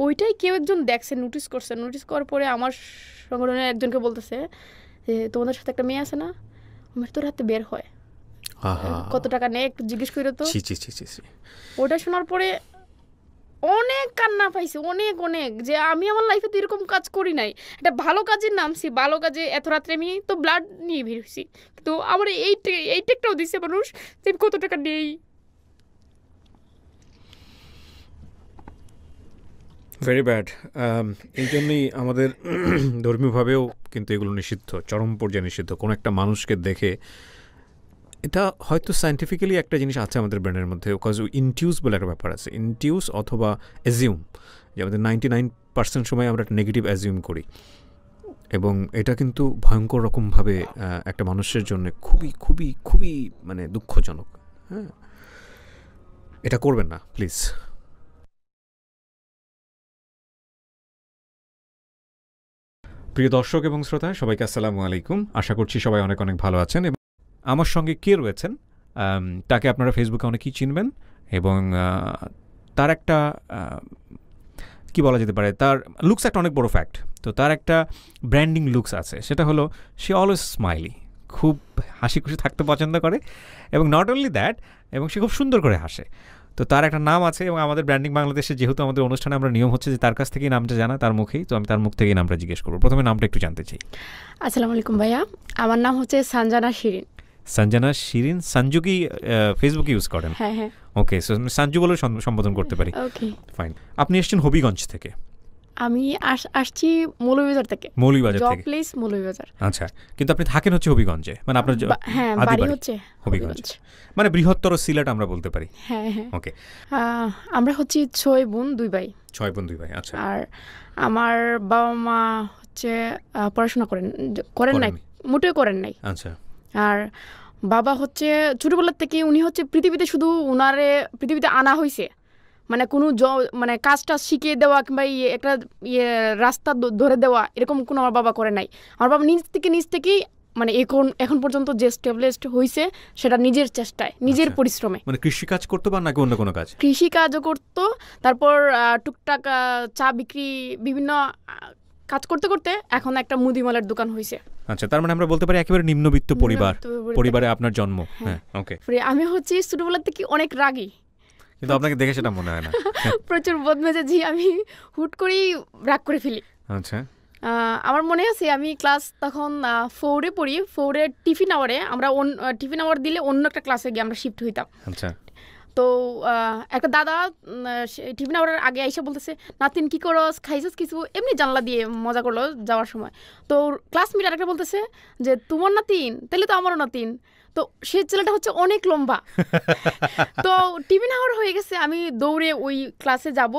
ওইটাই কেউ একজন দেখছে, নোটিস করছে। নোটিস করার পরে আমার সংগঠনের একজনকে বলতেছে যে তোমাদের সাথে একটা মেয়ে আছে না, আমার তোর হাতে বের হয়, কত টাকা নেয় একটু জিজ্ঞেস করে তো। ওটা শোনার পরে অনেক কান্না পাইছে, অনেক অনেক, যে আমি আমার লাইফে তো এরকম কাজ করি নাই, একটা ভালো কাজের নামছি, ভালো কাজে এত রাত্রে আমি তো ব্লাড নিয়ে বের হয়েছি, তো আমার এই টেকটাও দিচ্ছে মানুষ যে কত টাকা নেই। Very bad. এই জন্যই আমাদের ধর্মীয়ভাবেও কিন্তু এগুলো নিষিদ্ধ, চরম পর্যায়ে নিষিদ্ধ। কোনো একটা মানুষকে দেখে, এটা হয়তো সায়েন্টিফিক্যালি একটা জিনিস আছে আমাদের ব্রেনের মধ্যে, বিকজ ইনটিউস বলে একটা ব্যাপার আছে, ইনটিউস অথবা অ্যাজিউম, যে আমাদের 99% সময় আমরা একটা নেগেটিভ অ্যাজিউম করি, এবং এটা কিন্তু ভয়ঙ্কর রকমভাবে একটা মানুষের জন্য খুবই খুবই খুবই মানে দুঃখজনক। হ্যাঁ, এটা করবেন না প্লিজ। প্রিয় দর্শক এবং শ্রোতা সবাইকে আসসালামু আলাইকুম। আশা করছি সবাই অনেক অনেক ভালো আছেন। এবং আমার সঙ্গে কে রয়েছেন তাকে আপনারা ফেসবুকে অনেকেই চিনবেন, এবং তার একটা কি বলা যেতে পারে, তার লুকস একটা অনেক বড় ফ্যাক্ট। তো তার একটা ব্র্যান্ডিং লুকস আছে, সেটা হলো সে অলওয়েজ স্মাইলি, খুব হাসি খুশি থাকতে পছন্দ করে, এবং নট অনলি দ্যাট, এবং সে খুব সুন্দর করে হাসে। তো তার একটা নাম আছে, এবং আমাদের ব্র্যান্ডিং বাংলাদেশে যেহেতু আমাদের অনুষ্ঠানে আমরা নিয়ম হচ্ছে যে তার কাছ থেকেই নামটা জানা, তার মুখেই, তো আমি তার মুখ থেকেই নামটা জিজ্ঞেস করবো। প্রথমে নামটা একটু জানতে চাই। আসসালামু আলাইকুম ভাইয়া, আমার নাম হচ্ছে সঞ্জনা শিরিন। সঞ্জনা শিরিন। সঞ্জু কি ফেসবুকে ইউজ করেন? হ্যাঁ হ্যাঁ। ওকে, সো সঞ্জু বলে সম্বোধন করতে পারি। Okay fine. আপনি এসেছেন হবিগঞ্জ থেকে? আমি আসছি মৌলভীবাজার থেকে। মৌলভীবাজার থেকে? Job place Moulvibazar. আচ্ছা, কিন্তু আপনি থাকেন হচ্ছে হবিগঞ্জে, মানে আপনার হ্যাঁ বাড়ি হচ্ছে হবিগঞ্জ, মানে বৃহত্তর সিলেট আমরা বলতে পারি। হ্যাঁ হ্যাঁ। ওকে, আমরা হচ্ছি 6 বোন 2 ভাই। 6 বোন 2 ভাই। আচ্ছা। আর আমার বাবা মা হচ্ছে পড়াশোনা করেন নাই, মোটেও করেন নাই। আচ্ছা। আর বাবা হচ্ছে ছোটবেলার থেকে উনি হচ্ছে পৃথিবীতে শুধু উনারে পৃথিবীতে আনা হয়েছে, মানে কোনো মানে কাজটা শিখিয়ে দেওয়া কিংবা একটা রাস্তা ধরে দেওয়া, এরকম কোনো আমার বাবা করে নাই। আমার বাবা নিজ থেকেই মানে এখন পর্যন্ত যে স্টেবলিশড হয়েছে সেটা নিজের চেষ্টায়, নিজের পরিশ্রমে। মানে কৃষিকাজ করতো বা নাকি অন্য কোনো কাজ? কৃষিকাজও করতো, তারপর টুকটাক চা বিক্রি, বিভিন্ন কাজ করতে করতে এখন একটা মুদিমালের দোকান হয়েছে। আচ্ছা, তার মানে আমরা বলতে পারি একেবারে নিম্নবিত্ত পরিবারে আপনার জন্ম। হ্যাঁ, ওকে। আমি হচ্ছে ছোটবেলার থেকে অনেক রাগী, কিন্তু আপনাকে দেখে সেটা মনে হয় না। প্রচুর বদমেজাজি, আমি হুট করেই রাগ করে ফেলি। আচ্ছা। আমার মনে আছে আমি ক্লাস তখন 4-এ পড়ি, 4-এর টিফিন আওয়ারে আমরা টিফিন আওয়ার দিলে অন্য একটা ক্লাসে গিয়ে আমরা শিফট হইতাম। আচ্ছা। তো একটা দাদা টিফিন আওয়ারের আগে এসে বলতেছে, নাতিন কি করস, খাইছস কিছু, এমনি জানলা দিয়ে মজা করলো যাওয়ার সময়। তো ক্লাসমেট আরেকটা বলতেছে যে তোমার নাতিন, তাহলে তো আমারও নাতিন। তো সে ছেলেটা হচ্ছে অনেক লম্বা। তো টিফিন আওয়ার হয়ে গেছে, আমি দৌড়ে ওই ক্লাসে যাব,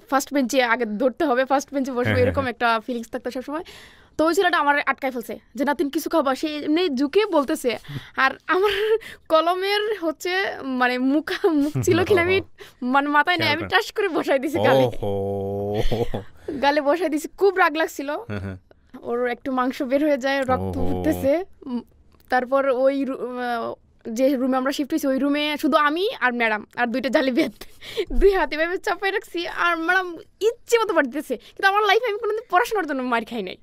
ফার্স্ট বেঞ্চে আগে ধরতে হবে, ফার্স্ট বেঞ্চে বসবো, এরকম একটা ফিলিংস থাকতো সবসময়। তো ওই ছেলেটা আমার আটকায় ফেলছে যে নাতিন কিছু খাবা, সে এমনি ঝুঁকে বলতেছে। আর আমার কলমের হচ্ছে মানে মুখ ছিল কিনা আমি মানে মাথায় নেই, আমি টাস করে বসাই দিছি গালে বসাই দিছি। খুব রাগ লাগছিল। ওর একটু মাংস বের হয়ে যায়, রক্ত উঠতেছে। তারপর ওই যে রুমে আমরা শিফট হয়েছি, ওই রুমে শুধু আমি আর ম্যাডাম আর 2টা জালি বেদ, 2 হাতে ভাবে চাপাই রাখছি, আর ম্যাডাম ইচ্ছে মতো বাড়িতেছে। কিন্তু আমার লাইফে আমি কোনোদিন পড়াশোনার জন্য মার খাই নাই,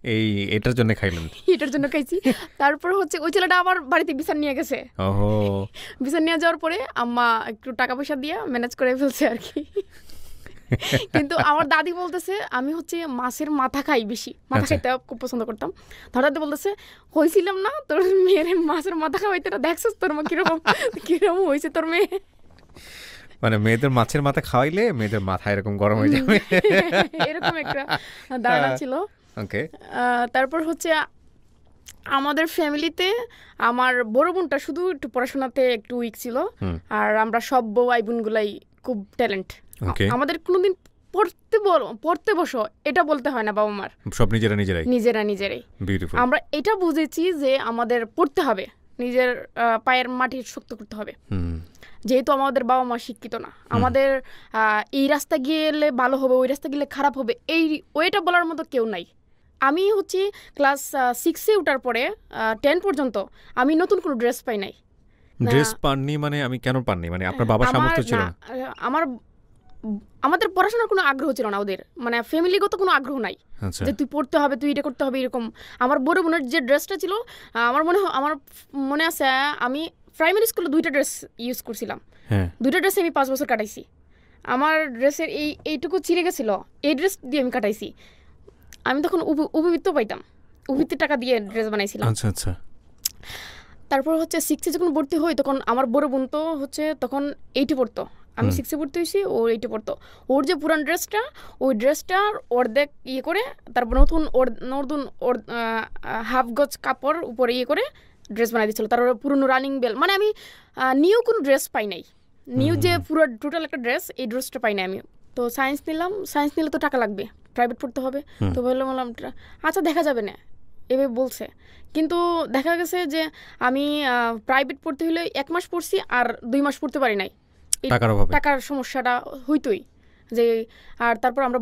এটার জন্য খাইলেন? এটার জন্য খাইছি। তারপর হচ্ছে ওই ছেলেটা আবার বাড়িতে বিছান নিয়ে গেছে। বিছান নিয়ে যাওয়ার পরে আম্মা একটু টাকা পয়সা দিয়ে ম্যানেজ করে ফেলছে আর কি। কিন্তু আমার দাদি বলতেছে আমি হচ্ছে মাছের মাথা খাই, বেশি মাথা খাইতে খুব পছন্দ করতাম। ধরাতে বলতেছে হয়েছিলাম না তোর মেয়ের মাছের মাথা খাওয়াইতে, দেখছিস তোর মা কিরকম কিরকম হয়েছে তোর মেয়ে। মানে মেয়েদের মাছের মাথা খাওয়াইলে মেয়েদের মাথা এরকম গরম হয়ে যাবে, এরকম একটা ধারণা ছিল। ওকে। তারপর হচ্ছে আমাদের ফ্যামিলিতে আমার বড় বোনটা শুধু একটু পড়াশোনাতে একটু উইক ছিল, আর আমরা সব বউ আই বোনগুলাই খুব ট্যালেন্ট। আমাদের কোনোদিন পড়তে বসো এটা বলতে হয় না, বাবা মার সব নিজেরাই। আমরা এটা বুঝেছি যে আমাদের পড়তে হবে, নিজের পায়ের মাটি শক্ত করতে হবে। যেহেতু আমাদের বাবা মা শিক্ষিত না, আমাদের এই রাস্তা গেলে ভালো হবে, ওই রাস্তা গেলে খারাপ হবে, এই ওইটা বলার মতো কেউ নাই। আমি হচ্ছে ক্লাস 6-এ ওঠার পরে 10 পর্যন্ত আমি নতুন কোনো ড্রেস পাই নাই। ড্রেস পাননি মানে? আমি কেন পাননি? মানে আপনার বাবার সামর্থ্য ছিল না? আমার আমাদের পড়াশোনার কোনো আগ্রহ ছিল না ওদের, মানে ফ্যামিলিগত কোনো আগ্রহ নাই আচ্ছা যে তুই পড়তে হবে, তুই এটা করতে হবে এরকম। আমার বড় বোনের যে ড্রেসটা ছিল, আমার মনে আছে আমি প্রাইমারি স্কুলে 2টা ড্রেস ইউজ করছিলাম, হ্যাঁ 2টা ড্রেসে আমি 5 বছর কাটাইছি। আমার ড্রেসের এইটুকু চিরে গেছিলো, এই ড্রেস দিয়ে আমি কাটাইছি। আমি তখন উপবৃত্ত পাইতাম, উপবৃত্তির টাকা দিয়ে ড্রেস বানাইছিলাম। আচ্ছা আচ্ছা তারপর হচ্ছে 6-এ যখন ভর্তি হই তখন আমার বড় বোন তো হচ্ছে তখন 8-এ পড়তো, আমি 6-এ ভর্তি হয়েছি, ও 8-এ পড়তো। ওর যে পুরান ড্রেসটা, ওই ড্রেসটার অর্ধেক ইয়ে করে তারপর নতুন হাফ গজ কাপড় উপরে ইয়ে করে ড্রেস বানাই দিচ্ছিল। তারপরে পুরনো রানিং বেল, মানে আমি নিউ কোনো ড্রেস পাই নাই, নিউ যে পুরো টোটাল একটা ড্রেস, এই ড্রেসটা পাই নাই আমি। তো সায়েন্স নিলাম, সায়েন্স নিলে তো টাকা লাগবে, প্রাইভেট পড়তে হবে। তো বললাম আচ্ছা দেখা যাবে না, এভাবে বলছে। কিন্তু দেখা গেছে যে আমি প্রাইভেট পড়তে হলে 1 মাস পড়ছি আর 2 মাস পড়তে পারি নাই, টাকার সমস্যাটা হইতোই যে। আর তারপর আমরা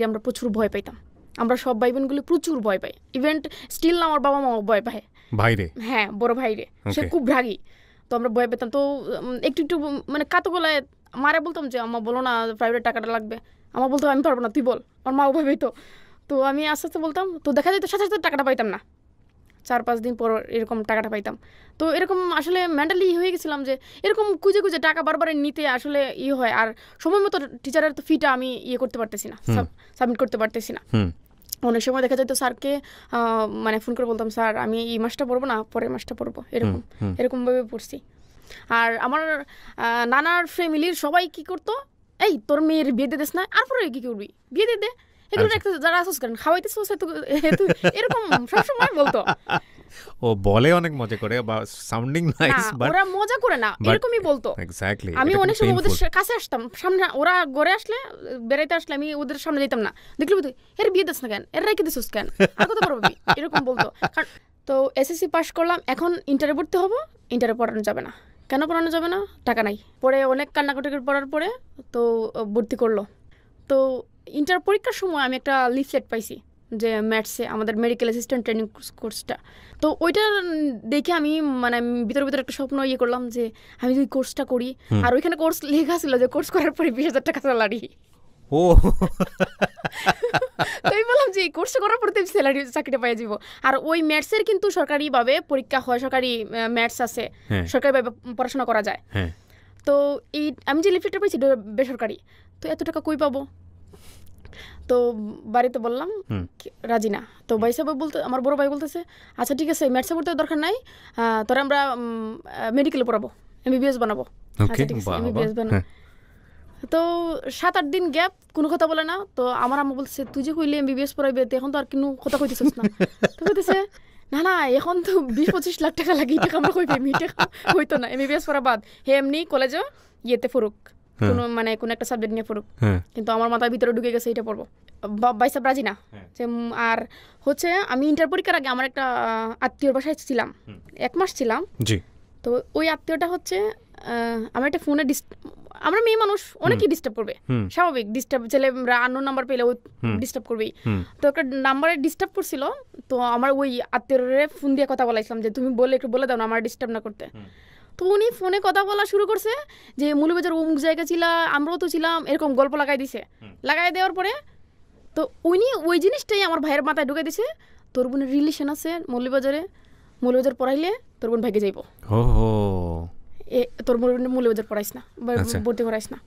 আমরা প্রচুর ভয় পাইতাম, আমরা সব ভাই বোনগুলি প্রচুর ভয় পাই। ইভেন্ট স্টিল আমার বাবা মা ভয় পায় ভাইরে, হ্যাঁ বড় ভাইরে, সে খুব রাগী। তো আমরা ভয় পেতাম। তো একটু একটু মানে কাতো গলায় মারে বলতাম যে আমা বলো না প্রাইভেট টাকাটা লাগবে, আমার বলতো আমি পারবো না, তুই বল। আমার মাও ভয় পেতো। তো আমি আস্তে আস্তে বলতাম, তো দেখা যেত সাথে সাথে টাকাটা পাইতাম না, 4-5 দিন পর এরকম টাকাটা পাইতাম। তো এরকম আসলে মেন্টালি হয়ে গেছিলাম যে এরকম খুঁজে খুঁজে টাকা বারবার নিতে আসলে হয়। আর সময় মতো টিচারের তো ফিটা আমি করতে পারতেছি না, সাবমিট করতে পারতেছি না। অনেক সময় দেখা যায় তো স্যারকে মানে ফোন করে বলতাম, স্যার আমি এই মাসটা পড়বো না, পরের মাসটা পড়বো, এরকমভাবে পড়ছি। আর আমার নানার ফ্যামিলির সবাই কি করতো, এই তোর মেয়ের বিয়ে দিয়ে দিস না, আর পরে কি করবি, বিয়ে দিয়ে দে, এগুলো যারা আসস করেন খাওয়াইতেছ, এরকম সবসময় বলতো। ও বলে অনেক মজা করে বা সাউন্ডিং নাইস, বাট ওরা মজা করে না, এরকমই বলতো। এক্স্যাক্টলি। আমি অনেক সময় ওদের কাছে আসতাম, সামনে ওরা ঘরে আসলে বেড়াইতে আসলে আমি ওদের সামনে যেতাম না। দেখলি তুই এর বিয়ে দিস না কেন, এর রেখে দিস কেন, আর কথা পারবি, এরকম বলতো। তো এসএসসি পাস করলাম, এখন ইন্টারে ভর্তি হবো, ইন্টারে পড়ানো যাবে না। কেন পড়ানো যাবে না, টাকা নাই। পরে অনেক কান্নাকাটি পড়ার পরে তো ভর্তি করলো। তো ইন্টার পরীক্ষার সময় আমি একটা লিফলেট পাইছি যে ম্যাথসে আমাদের মেডিকেল অ্যাসিস্ট্যান্ট ট্রেনিং কোর্সটা। তো ওইটা দেখে আমি মানে ভিতরে একটা স্বপ্ন করলাম যে আমি যদি কোর্সটা করি। আর ওইখানে কোর্স লেখা ছিল যে কোর্স করার পরে 20,000 টাকা স্যালারি। ও তো আমি বললাম যে এই কোর্সটা করার পরে স্যালারি চাকরিটা পেয়ে যাব। আর ওই ম্যাথসের কিন্তু সরকারিভাবে পরীক্ষা হয়, সরকারি ম্যাথস আছে, সরকারিভাবে পড়াশোনা করা যায়। তো এই আমি যে লিফলেটটা পাইছি বেসরকারি, তো এত টাকা কই পাবো। তো বাড়িতে বললাম, রাজি না। তো ভাই সাহেব বলতে, আমার বড় ভাই বলতেছে, আচ্ছা ঠিক আছে ম্যাথসে পড়তে দরকার নাই, তোরা আমরা মেডিকেলে পড়াবো, MBBS বানাবো। আচ্ছা ঠিক আছে MBBS বানাবো। তো 7-8 দিন গ্যাপ, কোনো কথা বলে না। তো আমার আম্মা বলতেছে, তুই যে কইলে MBBS পড়াইবে, এখন তো আর কোনো কথা কইতেছিস না। তো বলতেছে, না এখন তো 20-25 লাখ টাকা লাগে, টাকা আমরা কই পাইমি, টাকা হইতো না। MBBS পড়া বাদ, হে এমনি কলেজে পড়ুক, কোনো মানে কোনো একটা সাবজেক্ট নিয়ে পড়ুক। কিন্তু আমার মাথার ভিতরে ঢুকে গেছে এটা পড়বো। বাইসাব রাজি না। আর হচ্ছে আমি ইন্টার পরীক্ষার আগে আমার একটা আত্মীয়র বাসায় ছিলাম, 1 মাস ছিলাম। তো ওই আত্মীয়টা হচ্ছে আমার একটা ফোনে, আমরা মেয়ে মানুষ অনেকেই ডিস্টার্ব করবে, স্বাভাবিক। ডিস্টার্ব ছেলেরা আননোন নাম্বার পেলে ওই ডিস্টার্ব করবেই। তো একটা নাম্বারে ডিস্টার্ব করছিল। তো আমার ওই আত্মীয়রে ফোন দিয়ে কথা বলাইছিলাম যে তুমি একটু বলে দাও না আমার ডিস্টার্ব না করতে। তো উনি ফোনে কথা বলা শুরু করছে যে মৌলভীবাজার অমুক জায়গা ছিলাম, আমরাও তো ছিলাম, এরকম গল্প লাগাই দিছে। লাগাই দেওয়ার পরে তো উনি ওই জিনিসটাই আমার ভাইয়ের মাথায় ঢুকে দিছে, তোর বোনের রিলেশন আছে মৌলভীবাজারে, মৌলভীবাজার পড়াইলে তোর বোন ভাইকে যাইব, তোর বোন মৌলভীবাজার পড়াইস না, ভর্তি করাইস না।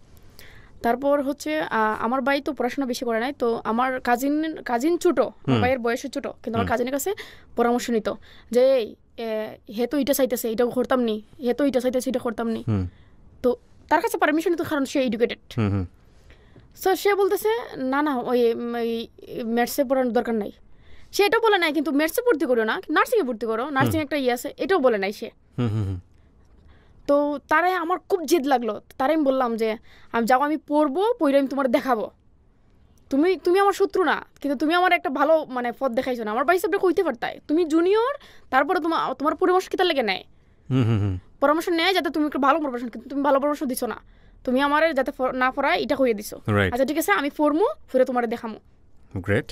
তারপর হচ্ছে আমার ভাই তো পড়াশোনা বেশি করে নাই। তো আমার কাজিন ছোটো, আমার ভাইয়ের বয়সে ছোটো, কিন্তু আমার কাজিনের কাছে পরামর্শ নিত যে হে তো এটা চাইতেছে, এটা করতাম নি, হে তো এটা চাইতেছে, এটা করতাম নি। তো তার কাছে পারমিশন নিত, কারণ সে এডুকেটেড। সো সে বলতেছে না ওই ম্যাথসে পড়ানোর দরকার নাই। সে এটাও বলে নাই কিন্তু ম্যাথসে ভর্তি করো না, নার্সিংয়ে ভর্তি করো, নার্সিং একটা আছে, এটাও বলে নাই সে। তো তারাই আমার খুব জেদ লাগলো। তারাই আমি বললাম যে আমি পড়বো, পড়ে আমি তোমার দেখাবো। তুমি আমার শত্রু না, কিন্তু তুমি আমার একটা ভালো মানে পথ দেখাইছো না। আমার ভাই সাহেবটা কইতে পারতাই, তুমি জুনিয়র, তারপরে তোমার পরামর্শ কিতা লেগে নেয়, পরামর্শ নেয় যাতে তুমি একটা ভালো পরামর্শ, কিন্তু তুমি ভালো পরামর্শ দিছো না, তুমি আমার যাতে না পড়ায় এটা হয়ে দিছো। আচ্ছা ঠিক আছে আমি পড়মু, ফিরে তোমার দেখামু। গ্রেট।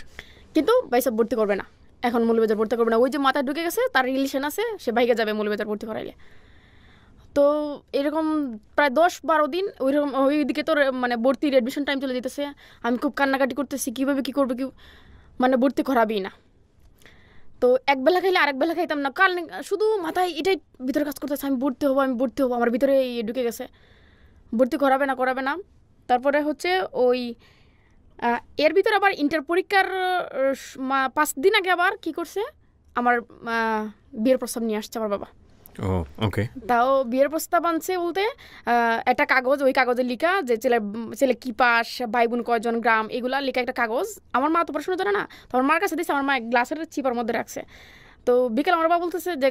কিন্তু ভাই সাহেব ভর্তি করবে না, এখন মৌলভীবাজার ভর্তি করবে না। ওই যে মাথায় ঢুকে গেছে, তার রিলেশন আছে, সে ভাইকে যাবে মৌলভীবাজার ভর্তি করাইলে। তো এরকম প্রায় 10-12 দিন ওইরকম ওইদিকে তোর মানে ভর্তির অ্যাডমিশন টাইম চলে যেতেছে, আমি খুব কান্নাকাটি করতেছি কীভাবে কী করবো, কি মানে ভর্তি করাবি না। তো একবেলা খাইলে আরেক বেলা খাইতাম না, কাল শুধু মাথায় এটাই ভিতরে কাজ করতেছে, আমি ভর্তি হবো আমার ভিতরে ঢুকে গেছে ভর্তি করাবে না। তারপরে হচ্ছে ওই এর ভিতরে আবার ইন্টার পরীক্ষার 5 দিন আগে আবার কি করছে, আমার বিয়ের প্রস্তাব নিয়ে আসছে আমার বাবা। ওকে। তাও বিয়ের প্রস্তাব আনছে বলতে একটা কাগজ, ওই কাগজে লিখা যে ছেলে কি পাস, ভাই বোন কয়জন, গ্রাম, এগুলা লিখা একটা কাগজ। আমার মা তো পড়াশোনা জানে না, তো আমার মার কাছে দিচ্ছে, আমার মা গ্লাসের চিপার মধ্যে রাখছে। তো বিকেল আমার বাবা বলতেছে যে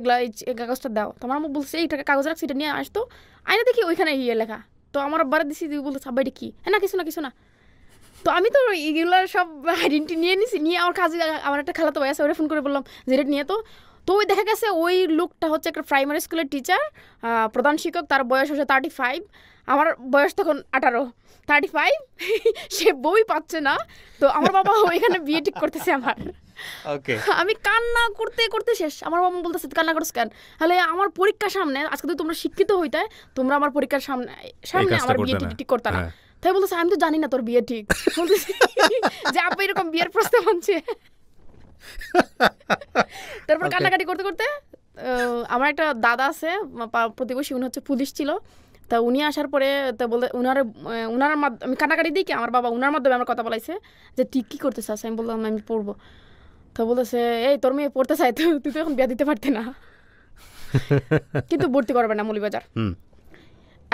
এই কাগজটা দাও, তো আমার মা বলছে এইটা কাগজ রাখছে, এটা নিয়ে আসতো, আইনা দেখি ওইখানে লেখা। তো আমার বারে দিছি, বলতেছে আব্বা এটা কি, হ্যাঁ না কিছু না। তো আমি তো এইগুলো সব আইডেন্টি নিয়ে নিছি, নিয়ে আমার কাজে আমার একটা খালাতো ভাই আছে, ওরা ফোন করে বললাম যে এটা নিয়ে। তো ওই দেখা গেছে ওই লোকটা হচ্ছে একটা প্রাইমারি স্কুলের টিচার, প্রধান শিক্ষক, তার বয়স হচ্ছে 35, আমার বয়স তখন 35, সে বই পাচ্ছে না। তো আমার বাবা ওইখানে বিয়ে ঠিক করতেছে আমার। আমি কান্না করতে করতে শেষ। আমার বাবা বলতেছে কান্না করছ কেন, তাহলে আমার পরীক্ষার সামনে, আজকে তো তোমরা শিক্ষিত হইতে, তোমরা আমার পরীক্ষার সামনে আমার বিয়ে ঠিক করতে না। তাই বলতেছে আমি তো জানি না তোর বিয়ে ঠিক, বলতেছি যে আপা এরকম বিয়ের প্রস্তাব আনছে। তারপর কান্নাকাটি করতে করতে আমার একটা দাদা আছে প্রতিবেশী, উনি হচ্ছে পুলিশ ছিল। তা উনি আসার পরে তা বলতে উনার আমি কান্নাকাটি দিই কি, আমার বাবা উনার মাধ্যমে আমার কথা বলাইছে যে তুই কী করতে চাস। আমি বললাম আমি পড়বো। তো বলতেছে এই তোর মেয়ে পড়তে চাই, তুই তো এখন বিয়ে দিতে পারতি না, কিন্তু ভর্তি করবে না মৌলভীবাজার।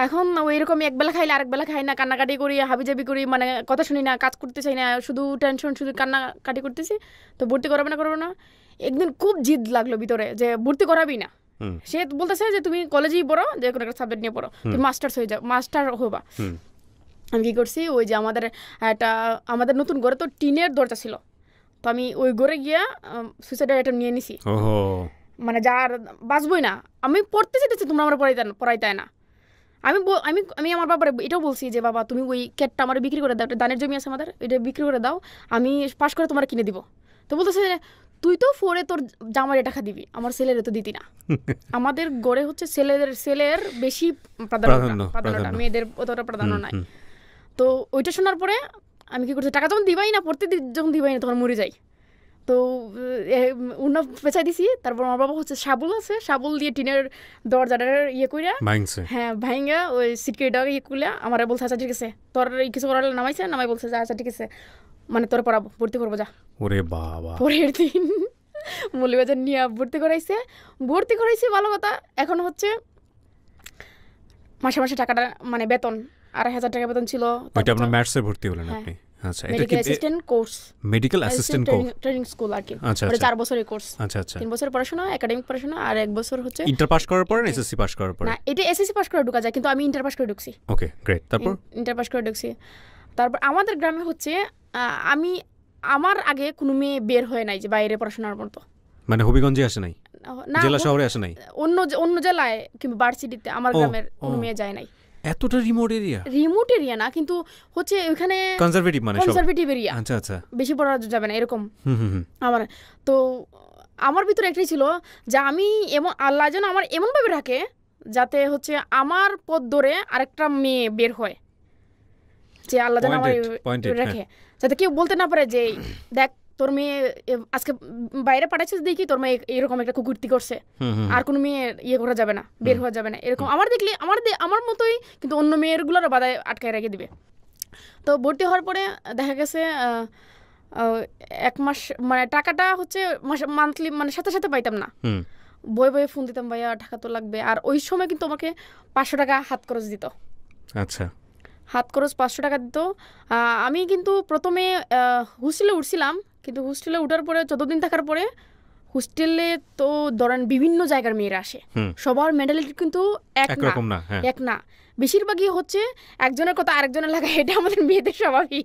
এখন ওই এরকমই একবেলা খাইলে আরেক বেলা খাই না, কান্নাকাটি করি, হাবিজাবি করি, মানে কথা শুনি না, কাজ করতে চাই না, শুধু টেনশন, শুধু কান্নাকাটি করতেছি। তো ভর্তি করবে না। একদিন খুব জিদ লাগলো ভিতরে যে ভর্তি করাবি না। সে বলতেছে যে তুমি কলেজেই পড়ো, যে কোনো একটা সাবজেক্ট নিয়ে পড়ো, তুমি মাস্টার হবা। আমি কি করছি, ওই যে আমাদের নতুন ঘরে তো টিনের দরজা ছিল, তো আমি ওই ঘরে গিয়া সুইসাইডের এটা নিয়ে নিছি, মানে যার বাঁচবই না। আমি পড়তে চাইতেছি, তোমরা আমার পড়াইতে না। আমি আমার বাবার এটাও বলছি যে বাবা তুমি ওই কেটটা আমার বিক্রি করে দাও, একটা ধানের জমি আছে আমাদের, এটা বিক্রি করে দাও, আমি পাস করে তোমার কিনে দিব। তো বলতেছে তুই তো 4-এ তোর জামাইয়ের টাকা দিবি, আমার ছেলের তো দিতি না। আমাদের গড়ে হচ্ছে ছেলের বেশি প্রাধান্য, মেয়েদের অতটা প্রাধান্য নাই। তো ওইটা শোনার পরে আমি কি করছি, টাকা যখন দিবাই না, পড়তে যখন দিবাই না, তখন মরে যাই। তো উন্না পেঁচাই দিছি। তারপর আমার বাবা হচ্ছে সাবুল দিয়ে টিনের দরজাটার কইরা হ্যাঁ ভাইঙ্গা ওই সিটকেটা করলে আমার বলছে আচ্ছা ঠিক আছে, তোর কিছু করার নামাই বলছে যে আচ্ছা ঠিক আছে, মানে তোর পড়াবো, ভর্তি করবো যা। ওরে বাবা। পরের দিন মৌলভীবাজার নিয়ে ভর্তি করাইছে ভালো কথা। এখন হচ্ছে মাসে টাকাটা মানে বেতন 2,500 টাকা বেতন ছিল। ওইটা আপনার ম্যাথসে ভর্তি হলেন আপনি? আচ্ছা, এটা কি medical assistant course training school আর কি। আচ্ছা, 4 বছরের কোর্স। আচ্ছা 3 বছর পড়াশোনা, একাডেমিক পড়াশোনা, আর 1 বছর হচ্ছে ইন্টার পাস করার পর না এসএসসি পাস করার পর? না, এটা এসএসসি পাস করে ঢোকা যায়, কিন্তু আমি ইন্টার পাস করে ঢুকছি। Okay great. তারপর ইন্টার পাস করে ঢুকছি। তারপর আমাদের গ্রামে হচ্ছে আমার আগে কোনো মেয়ে বের হয় নাই যে বাইরে পড়াশোনার মতো, মানে হবিগঞ্জে আসে নাই, জেলা শহরে আসে নাই, অন্য জেলায় কিংবা ভার্সিটিতে আমার গ্রামের কোনো মেয়ে যায় নাই। এতটা রিমোট এরিয়া না, কিন্তু হচ্ছে ওখানে কনজারভেটিভ এরিয়া। আচ্ছা, বেশি পড়া যাবে না এরকম। আমার তো আমার ভিতরে একটাই ছিল যে আমি আল্লাহ যেন আমার এমনভাবে রাখে যাতে হচ্ছে আমার পথ ধরে আরেকটা মেয়ে বের হয়, যে আল্লাহ যেন আমার রাখে, যাতে কেউ বলতে না পারে যে দেখ তোর মেয়ে আজকে বাইরে পাঠাচ্ছিস, দেখি তোর মেয়ে এরকম একটা কুকুরতি করছে, আর কোনো মেয়ে করা যাবে না, বের হওয়া যাবে না, এরকম আমার দেখলে আমার মতোই কিন্তু অন্য মেয়েরগুলোরও বাধায় আটকায় রেখে দিবে। তো ভর্তি হওয়ার পরে দেখা গেছে 1 মাস মানে টাকাটা হচ্ছে মান্থলি মানে সাথে পাইতাম না, বয়ে ফোন দিতাম, ভাইয়া টাকা তো লাগবে। আর ওই সময় কিন্তু আমাকে 500 টাকা হাত খরচ দিত। আচ্ছা, হাত খরচ 500 টাকা দিত। আমি কিন্তু প্রথমে হোস্টেলে উঠছিলাম, কিন্তু হোস্টেলে উঠার পরে 14 দিন থাকার পরে হোস্টেলে তো ধরেন বিভিন্ন জায়গার মেয়েরা আসে, সবার মেন্টালিটি কিন্তু এক না। বেশিরভাগই হচ্ছে একজনের কথা আরেকজনের লাগা, এটা আমাদের মেয়েদের স্বভাবই।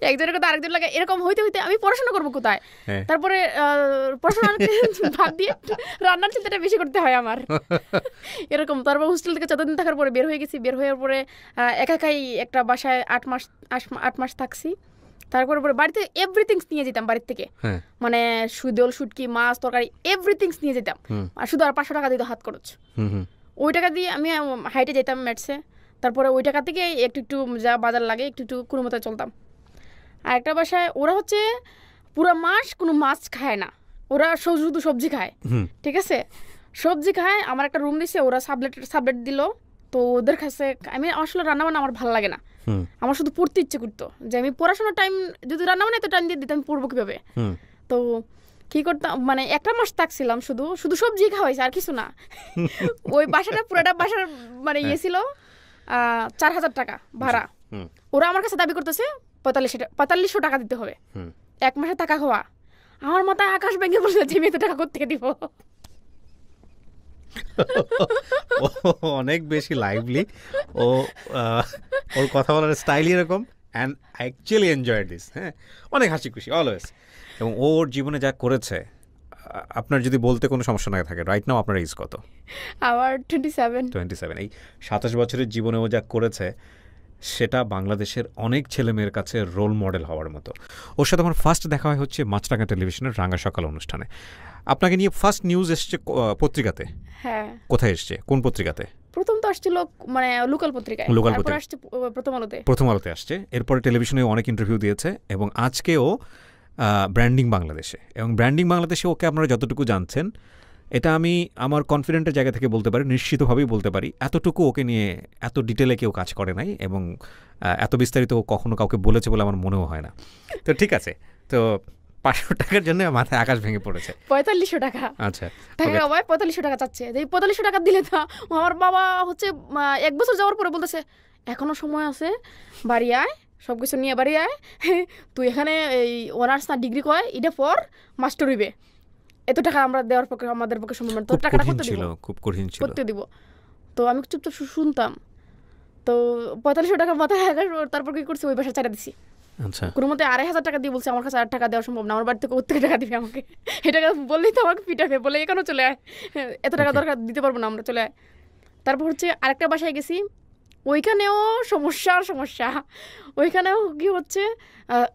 একজনের কথা আরেকজন লাগা, এরকম হইতে আমি পড়াশোনা করবো কোথায়? তারপরে পড়াশোনার ভাব দিয়ে রান্নার চিন্তাটা বেশি করতে হয় আমার, এরকম। তারপর হোস্টেল থেকে 14 দিন থাকার পরে বের হয়ে গেছি। বের হওয়ার পরে একাই একটা বাসায় 8 মাস থাকছি। তারপরে বাড়িতে এভরিথিংস নিয়ে যেতাম বাড়ির থেকে, মানে সুদল, শুটকি, মাছ, তরকারি এভরিথিংস নিয়ে যেতাম, আর শুধু আর 500 টাকা দিত হাত খরচ। ওই টাকা দিয়ে আমি হাইটে যেতাম ম্যাটসে, তারপরে ওই টাকা থেকে একটু একটু যা বাজার লাগে একটু একটু কোনো মতো চলতাম। আর একটা বাসায় ওরা হচ্ছে পুরো মাস কোনো মাছ খায় না, ওরা শুধু সবজি খায়, ঠিক আছে, সবজি খায়। আমার একটা রুম দিছে, ওরা সাবলেট দিল, তো ওদের কাছে আমি আসলে রান্নাবান্না আমার ভালো লাগে না, আমার শুধু পড়তে ইচ্ছে করতো, যে আমি পড়াশোনার টাইম যদি রান্নাবান্না এত টাইম দিয়ে দিতাম আমি পড়বো কীভাবে। তো কী করতাম, মানে একটা মাস থাকছিলাম শুধু শুধু সবজি খাওয়াইছে আর কিছু না। ওই বাসাটা পুরোটা বাসার মানে ইয়ে ছিল 4,000 টাকা ভাড়া, ওরা আমার কাছে দাবি করতেছে 4500 টাকা দিতে হবে, এক মাসে টাকা খাওয়া। আমার মাথায় আকাশ ভেঙে বলছে যে আমি এত টাকা কোত্থেকে দিব। অনেক বেশি লাইভলি, ওর কথা বলার স্টাইলই এরকম, and I actually enjoy this. হ্যাঁ, অনেক হাসি খুশি অলওয়েজ। এবং ওর জীবনে যা করেছে, আপনার যদি বলতে কোনো সমস্যা না থাকে, রাইট নাও আপনার এজ কত? আমার 27। এই 27 বছরের জীবনে ও যা করেছে সেটা বাংলাদেশের অনেক ছেলে মেয়ের কাছে রোল মডেল হওয়ার মতো। ওর সাথে আমার ফার্স্ট দেখা হয় হচ্ছে মাছরাঙা টেলিভিশনের রাঙা সকাল অনুষ্ঠানে। আপনাকে নিয়ে ফার্স্ট নিউজ এসছে পত্রিকাতে? হ্যাঁ। কোথায় এসছে, কোন পত্রিকাতে? প্রথম তো আসছিল মানে লোকাল পত্রিকায়, তারপর আসছে প্রথম আলোতে আসছে, এরপরে টেলিভিশনে অনেক ইন্টারভিউ দিয়েছে, এবং আজকেও ব্র্যান্ডিং বাংলাদেশে। এবং ব্র্যান্ডিং বাংলাদেশে ওকে আপনারা যতটুকু জানছেন, এটা আমি আমার কনফিডেন্টের জায়গা থেকে বলতে পারি, নিশ্চিতভাবেই বলতে পারি, এতটুকু ওকে নিয়ে এত ডিটেলে কেউ কাজ করে নাই, এবং এত বিস্তারিত ও কখনো কাউকে বলেছে বলে আমার মনেও হয় না। তো ঠিক আছে, তো 500 টাকার জন্য মাথায় আকাশ ভেঙে পড়েছে। 4500 টাকা। আচ্ছা, টাকা 4500 টাকা চাচ্ছে, এই 4500 টাকা দিলে তো আমার বাবা হচ্ছে 1 বছর যাওয়ার পরে বলতেছে এখনো সময় আছে, বাড়ি আয়, সব কিছু নিয়ে বাড়ি আয়, তুই এখানে এই অনার্স না ডিগ্রি কয় এটা পর মাস্টার হইবে, এত টাকা আমরা দেওয়ার পক্ষে আমাদের পক্ষে সম্ভব না, তো টাকাটা খুব কঠিন ছিল, করতে দিব। তো আমি চুপচাপ শুনতাম। তো 4500 টাকা মাথায় তারপর কি করছি, ওই বাসা ছেড়ে দিছি। আচ্ছা, কোনো মতে 2500 টাকা দিয়ে বলছে, আমার কাছে 8 টাকা দেওয়া সম্ভব না, আমার বাড়ি থেকে কোথেকে টাকা দিবে আমাকে, এটা বললেই তো আমাকে পিটাবে, বলে এখানেও চলে আয়, এত টাকা দরকার দিতে পারবো না আমরা, চলে আয়। তারপর হচ্ছে আরেকটা বাসায় গেছি, ওইখানেও সমস্যা, ওইখানেও কি হচ্ছে,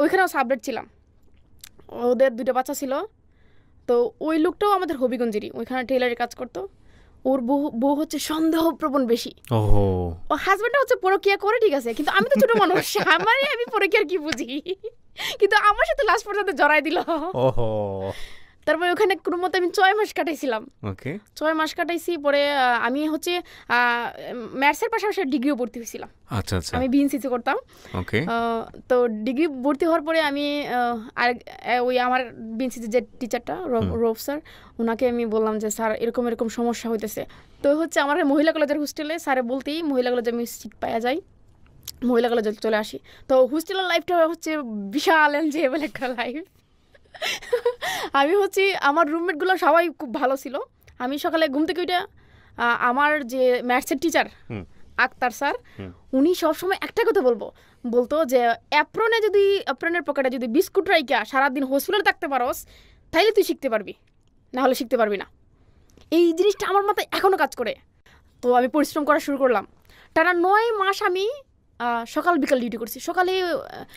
ওইখানেও সাবলেট ছিলাম, ওদের 2টা বাচ্চা ছিল। তো ওই লোকটাও আমাদের হবিগঞ্জেরই, ওইখানে টেলারের কাজ করতো। ওর বউ হচ্ছে সন্দেহপ্রবণ বেশি, ও হাজব্যান্ডটা হচ্ছে পরকীয়া করে, ঠিক আছে, কিন্তু আমি তো ছোট মানুষ, আমি পরকীয়ার কি বুঝি, কিন্তু আমার সাথে লাস্ট পর্যন্ত জড়াই দিল। তারপরে ওখানে কোনো মতো আমি 6 মাস কাটাইছিলাম। 6 মাস কাটাইছি, পরে আমি হচ্ছে ম্যাথসের পাশাপাশি ডিগ্রিও ভর্তি হয়েছিলাম। আচ্ছা, আমি বিএনসিসি করতাম। তো ডিগ্রি ভর্তি হওয়ার পরে আমি আর ওই আমার বিএনসিসি যে টিচারটা রৌফ স্যার, ওনাকে আমি বললাম যে স্যার এরকম এরকম সমস্যা হইতেছে। তো হচ্ছে আমার মহিলা কলেজের হোস্টেলে স্যারে বলতেই মহিলা কলেজে আমি সিট পাওয়া যাই, মহিলা কলেজে চলে আসি। তো হোস্টেলের লাইফটা হচ্ছে বিশাল এনজয়েবল একটা লাইফ। আমি হচ্ছে আমার রুমমেটগুলো সবাই খুব ভালো ছিল। আমি সকালে ঘুম থেকে ওইটা আমার যে ম্যাথসের টিচার আক্তার স্যার, উনি সবসময় একটা কথা বলতো যে অ্যাপ্রনের পকেটে যদি বিস্কুট রাইকা সারাদিন হোস্টেলে থাকতে পারোস তাইলে তুই শিখতে পারবি, না হলে শিখতে পারবি না। এই জিনিসটা আমার মাথায় এখনও কাজ করে। তো আমি পরিশ্রম করা শুরু করলাম, টানা 9 মাস আমি সকাল বিকাল ডিউটি করছি। সকালে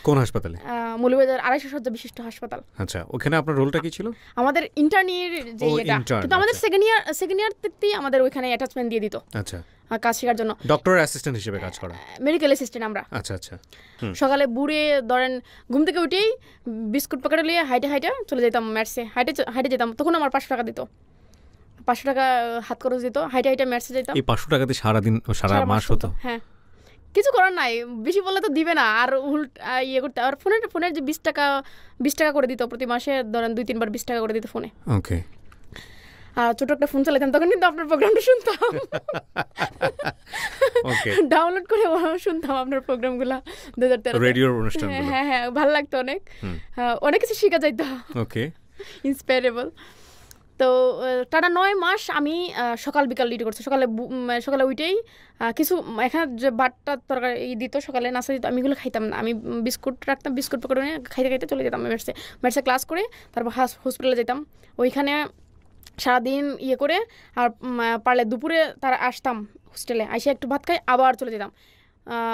কোন হাসপাতালে? মৌলভীবাজার 250 শয্যা বিশিষ্ট হাসপাতাল। আচ্ছা, ওখানে আপনার রোলটা কি ছিল? আমাদের ইন্টার্নির যে এটা, কিন্তু আমাদের সেকেন্ড ইয়ার থেকেই আমাদের ওইখানে অ্যাটাচমেন্ট দিয়ে দিত। আচ্ছা, কাজ শেখার জন্য ডক্টর অ্যাসিস্ট্যান্ট হিসেবে কাজ করা, মেডিকেল অ্যাসিস্ট্যান্ট আমরা। আচ্ছা আচ্ছা। সকালে বুড়ে ধরেন ঘুম থেকে উঠেই বিস্কুট প্যাকেটে নিয়ে হাইটে চলে যেতাম ম্যাথসে, হাইটে যেতাম। তখন আমার 500 টাকা দিত, 500 টাকা হাত খরচ দিত, হাইটে ম্যাথসে যেতাম। এই 500 টাকাতে সারা মাস হতো? হ্যাঁ, কিছু করার নাই, বেশি বললে তো দিবে না, আর ইয়ে করতে। আর ফোনের যে 20 টাকা করে দিত প্রতি মাসে, ধরেন 2-3 বার 20 টাকা করে দিত ফোনে। ওকে। আর ছোট একটা ফোন চালাতাম, তখন কিন্তু আপনার প্রোগ্রামটা শুনতাম। ওকে, ডাউনলোড করে শুনতাম আপনার প্রোগ্রামগুলো 2013 রেডিওর অনুষ্ঠান। হ্যাঁ, ভালো লাগতো অনেক, অনেক কিছু শেখা যাইতো। ওকে, ইন্সপায়ারেবল। তো টানা 9 মাস আমি সকাল বিকাল ডিউটি করছি। সকালে উঠেই কিছু এখানে যে বাটটা তরকারি দিত, সকালে নাস্তা দিত, আমি এগুলো খাইতাম না। আমি বিস্কুট রাখতাম, বিস্কুট পকেটে নিয়ে খাইতে চলে যেতাম ম্যাথসে ক্লাস করে। তারপর হসপিটালে যেতাম, ওইখানে সারাদিন ইয়ে করে, আর পারলে দুপুরে তারা আসতাম হোস্টেলে, এসে একটু ভাত খাই, আবার চলে যেতাম।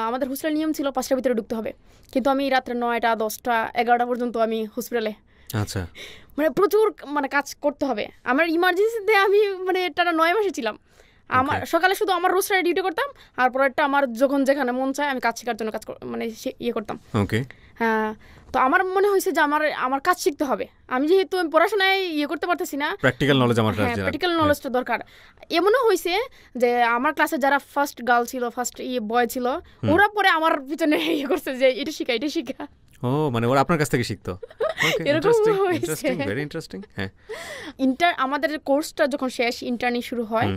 আমাদের হোস্টেলের নিয়ম ছিল 5টার ভিতরে ঢুকতে হবে, কিন্তু আমি রাত্রে 9টা 10টা 11টা পর্যন্ত আমি হোস্পিটালে। আচ্ছা, প্রচুর কাজ করতে হবে। আমার ইমার্জেন্সিতে আমি টানা 9 মাসে ছিলাম। আমার সকালে শুধু আমার রোস্টারে ডিউটি করতাম, আর পরেরটা আমার যখন যেখানে মন চায় আমি কাজ শেখার জন্য মানে ইয়ে করতাম। ওকে। হ্যাঁ, তো আমার মনে হয়েছে যে আমার কাজ শিখতে হবে। আমি যেহেতু পড়াশোনায় ইয়ে করতে পারতেছি না, প্র্যাকটিক্যাল নলেজ আমার হ্যাঁ প্র্যাকটিক্যাল নলেজটা দরকার। এমনও হয়েছে যে আমার ক্লাসে যারা ফার্স্ট গার্ল ছিল, ফার্স্ট বয় ছিল, ওরা পরে আমার পিছনে ইয়ে করছে যে এটা শিখা এটা শিখা। ও মানে ওরা আপনার কাছ থেকে শিখতো। এরকম হয়েছে। Very interesting. হ্যাঁ, আমাদের কোর্সটা যখন শেষ, ইন্টার্নি শুরু হয়,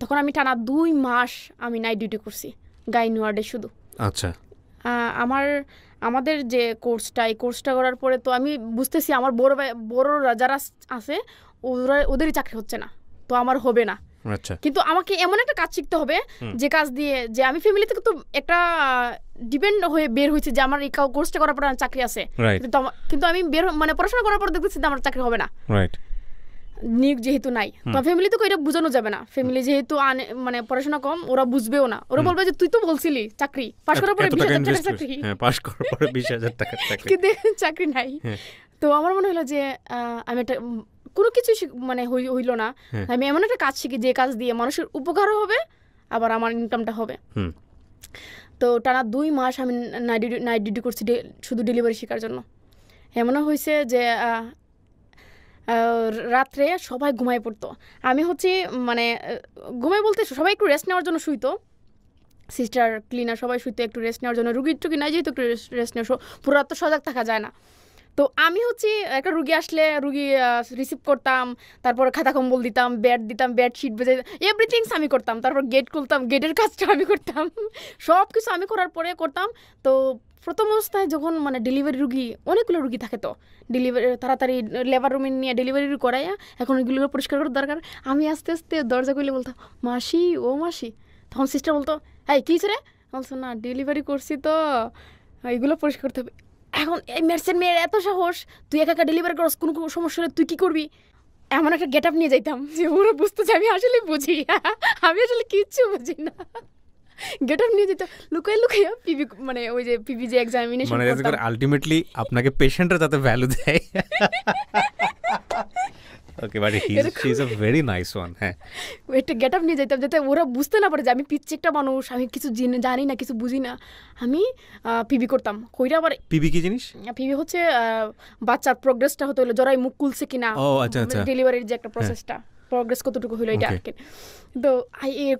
তখন আমি টানা 2 মাস আমি নাইট ডিউটি করছি গাইনি ওয়ার্ডে শুধু। আচ্ছা। আমাদের যে কোর্সটা, এই কোর্সটা করার পরে তো আমি বুঝতেছি আমার বড়রা যারা আছে ওদেরই চাকরি হচ্ছে না, তো আমার হবে না। আচ্ছা। কিন্তু আমাকে এমন একটা কাজ শিখতে হবে যে কাজ দিয়ে, যে আমি ফ্যামিলি থেকে তো একটা ডিপেন্ড হয়ে বের হয়েছে যে আমার এই কোর্সটা করার পর চাকরি আছে, কিন্তু আমি মানে পড়াশোনা করার পর দেখতেছি যে আমার চাকরি হবে না, নিয়োগ যেহেতু নাই। তো ফ্যামিলি তো এটা বোঝানো যাবে না, ফ্যামিলি যেহেতু মানে পড়াশোনা কম, ওরা বুঝবেও না, ওরা বলবে যে তুই তো বলছিলি চাকরি পাস করার পরে 20,000 টাকা চাকরি, পাস করার পরে 20,000 টাকা চাকরি, কিন্তু চাকরি নাই। তো আমার মনে হলো যে আমি একটা কোনো কিছু মানে হইলো না, আমি এমন একটা কাজ শিখি যে কাজ দিয়ে মানুষের উপকারও হবে, আবার আমার ইনকামটা হবে। তো টানা 2 মাস আমি নাইট ডিউটি করছি শুধু ডেলিভারি শেখার জন্য। এমনও হয়েছে যে রাত্রে সবাই ঘুমায় পড়তো, আমি মানে ঘুমাই বলতে সবাই একটু রেস্ট নেওয়ার জন্য শুইতো, সিস্টার ক্লিনার সবাই শুইতো একটু রেস্ট নেওয়ার জন্য, রুগীর টুকি নাই যেহেতু একটু রেস্ট নেওয়া, পুরো রাত তো সজাগ থাকা যায় না। তো আমি একটা রুগী আসলে রুগী রিসিভ করতাম, তারপর খাতা কম্বল দিতাম, বেডশিট বেজে এভরিথিংস আমি করতাম, তারপর গেট খুলতাম, গেটের কাজটা আমি করতাম, সব কিছু আমি করার পরে করতাম। তো প্রথম অবস্থায় যখন মানে ডেলিভারি রুগী, অনেকগুলো রুগী থাকে, তো ডেলিভারি তাড়াতাড়ি লেবার রুমে নিয়ে ডেলিভারি করাইয়া এখন ওইগুলো পরিষ্কার করার দরকার, আমি আস্তে আস্তে দরজা খুলে বলতাম মাসি ও মাসি, তখন সিস্টার বলতো এই কী রে, বলছো না ডেলিভারি করছি তো এইগুলো পরিষ্কার করতে হবে। এখন এই মেডিসিন মেয়ের এত সাহস, তুই একা একা ডেলিভারি করস, কোনো সমস্যা হলে তুই কী করবি? এমন একটা গেট আপ নিয়ে যাইতাম যে ওরা বুঝতো যে আমি আসলে বুঝি, আমি আসলে কিচ্ছু বুঝি না। গেট আপ নিয়ে যেত লুকাইয়া পিবি, মানে ওই যে পিবি যে এক্সামিনেশন, মানে আলটিমেটলি আপনাকে পেশেন্টরা যাতে ভ্যালু দেয়। Okay, but he is a very nice one. হ্যাঁ, একটা গেট আপ নিয়ে যেতাম যাতে ওরা বুঝতে না পারে যে আমি পিচ্ছি একটা মানুষ, আমি কিছু জানি না, কিছু বুঝি না। আমি পিবি করতাম, কইরা আবার পিবি কি জিনিস? পিবি হচ্ছে বাচ্চার প্রোগ্রেসটা হতে হলো, জরাই মুখ খুলছে কিনা, ডেলিভারির যে একটা প্রসেসটা, প্রোগ্রেস কতটুকু হইলো এটা আর কি। তো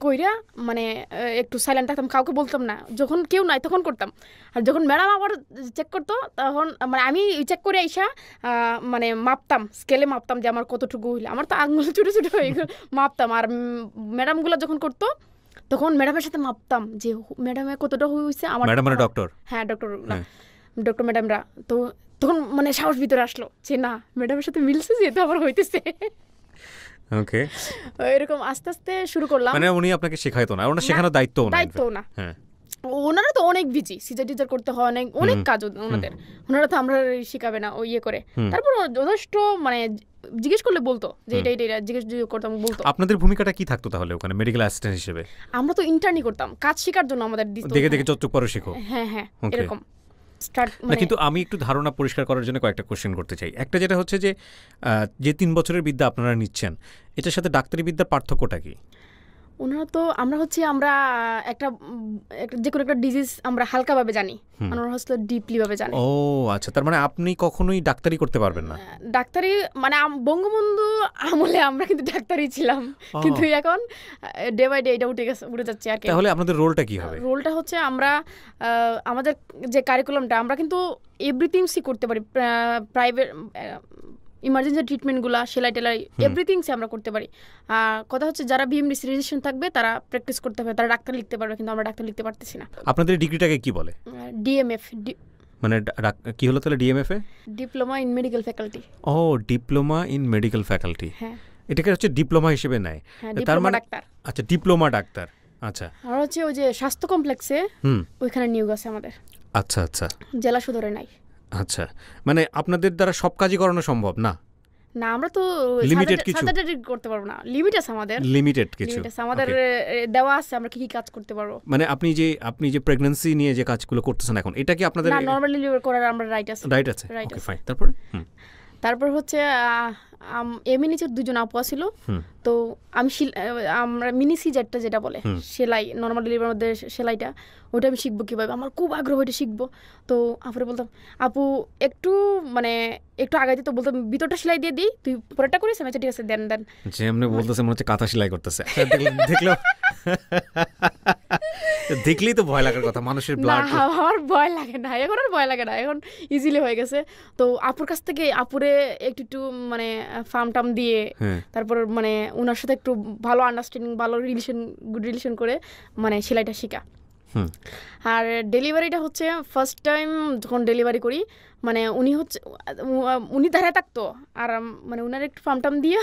কইরা মানে একটু সাইলেন্ট থাকতাম, কাউকে বলতাম না, যখন কেউ নাই তখন করতাম। আর যখন ম্যাডাম আবার চেক করতো তখন মানে আমি চেক করে আইসা মানে মাপতাম, স্কেলে মাপতাম যে আমার কতটুকু হইলো, আমার তো আঙুল ছোটো ছোটো মাপতাম। আর ম্যাডামগুলো যখন করতো তখন ম্যাডামের সাথে মাপতাম যে ম্যাডামের কতটা হয়েছে আমার। ম্যাডাম মানে ডক্টর? হ্যাঁ, ডক্টর ম্যাডামরা। তো তখন মানে সাহস ভিতরে আসলো যে না, ম্যাডামের সাথে মিলছে, যেহেতু আমার হইতেছে। ওকে, এরকম আস্তে আস্তে শুরু করলাম। মানে উনি আপনাকে শেখাইতো না, ওনার শেখানোর দায়িত্ব না। হ্যাঁ, ওনারা তো অনেক বিজি, সিজার টিজার করতে হয়, অনেক কাজ ওনাদের, ওনারা তো আমরা শিখাবে না ওই ইয়ে করে। তারপর যথেষ্ট মানে জিজ্ঞেস করলে বলতো যে এটা জিজ্ঞেস করতাম, বলতো। আপনাদের ভূমিকাটা কি থাকতো তাহলে ওখানে মেডিকেল অ্যাসিস্ট্যান্ট হিসেবে? আমরা তো ইন্টার্নি করতাম, কাজ শেখার জন্য আমাদের দেখে দেখে চোখ পরে শেখো। হ্যাঁ, এরকম। কিন্তু আমি একটু ধারণা পরিষ্কার করার জন্য কয়েকটা কোশ্চেন করতে চাই। একটা যেটা হচ্ছে যে 3 বছরের বিদ্যা আপনারা নিচ্ছেন, এটার সাথে ডাক্তারি বিদ্যার পার্থক্যটা কি? ওনারা তো আমরা একটা যে কোনো একটা ডিজিজ আমরা হালকাভাবে জানি, ওনারা হচ্ছে ডিপলি ভাবে জানি। ও আচ্ছা, তার মানে আপনি কখনোই ডাক্তারি করতে পারবেন না? ডাক্তারি মানে বঙ্গবন্ধু আমলে আমরা কিন্তু ডাক্তারই ছিলাম, কিন্তু এখন ডে বাই ডে এটা উঠে যাচ্ছে আর কি। তাহলে আপনাদের রোলটা কি হবে? রোলটা হচ্ছে আমরা আমাদের যে কারিকুলামটা, আমরা কিন্তু এভরিথিংসই করতে পারি, প্রাইভেট ইমার্জেন্সি ট্রিটমেন্টগুলো, সেলাই টেলাই এভরিথিংস আমরা করতে পারি। কথা হচ্ছে যারা বিএমডি রেজিস্ট্রেশন থাকবে তারা প্র্যাকটিস করতে হবে, তারা ডাক্তার লিখতে পারবে, কিন্তু আমরা ডাক্তার লিখতে পারতেছি না। আপনাদের ডিগ্রিটাকে কি বলে? ডিএমএফ। মানে কি হলো তাহলে ডিএমএফ এ? Diploma in medical faculty. ও, ডিপ্লোমা ইন মেডিকেল ফ্যাকাল্টি। হ্যাঁ, এটাকে হচ্ছে ডিপ্লোমা হিসেবে নেয়। তার মানে ডাক্তার। আচ্ছা, ডিপ্লোমা ডাক্তার। আচ্ছা, আর হচ্ছে ওই যে স্বাস্থ্য কমপ্লেক্সে ওইখানে নিয়োগ আছে আমাদের। আচ্ছা আচ্ছা, জেলা সদরে নাই। আচ্ছা, মানে আপনাদের দ্বারা সব কাজই করানো সম্ভব না? না, আমরা তো লিমিটেড কিছু করতে পারবো না, লিমিট আছে আমাদের, লিমিটেড কিছু আমাদের দেওয়া আছে আমরা কি কাজ করতে পারবো। মানে আপনি যে প্রেগন্যান্সি নিয়ে যে কাজগুলো করতেছেন এখন, এটা কি আপনাদের? না, নরমাল ডেলিভারি করার আমরা রাইট আছে। ওকে, ফাইন। তারপরে তারপর হচ্ছে এমনি নিচে 2জন আপু ছিল। তো আমি আমরা মিনি সিজারটা যেটা বলে সেলাই, নর্মাল ডেলিভারির মধ্যে সেলাইটা, ওটা আমি শিখবো কীভাবে, আমার খুব আগ্রহ ওইটা শিখবো। তো আপুরে বলতাম, আপু একটু একটু আগে দিত, বলতাম ভিতরটা সেলাই দিয়ে দিই, তুই পরেরটা করিস। আমি ঠিক আছে দেন। যে এমনি বলতেছে মনে হচ্ছে কাঁথা সেলাই করতেছে। দেখলেই তো ভয় লাগার কথা, মানুষের ব্লাড। আমার ভয় লাগে না এখন, আর ভয় লাগে না এখন, ইজিলি হয়ে গেছে। তো আপুর কাছ থেকে আপুরে একটু ফার্ম টাম দিয়ে, তারপর ওনার সাথে একটু ভালো আন্ডারস্ট্যান্ডিং, ভালো গুড রিলেশন করে সেলাইটা শেখা। আর ডেলিভারিটা হচ্ছে ফার্স্ট টাইম যখন ডেলিভারি করি, উনি দাঁড়ায় থাকতো, আর উনার একটু ফার্ম টাম দিয়ে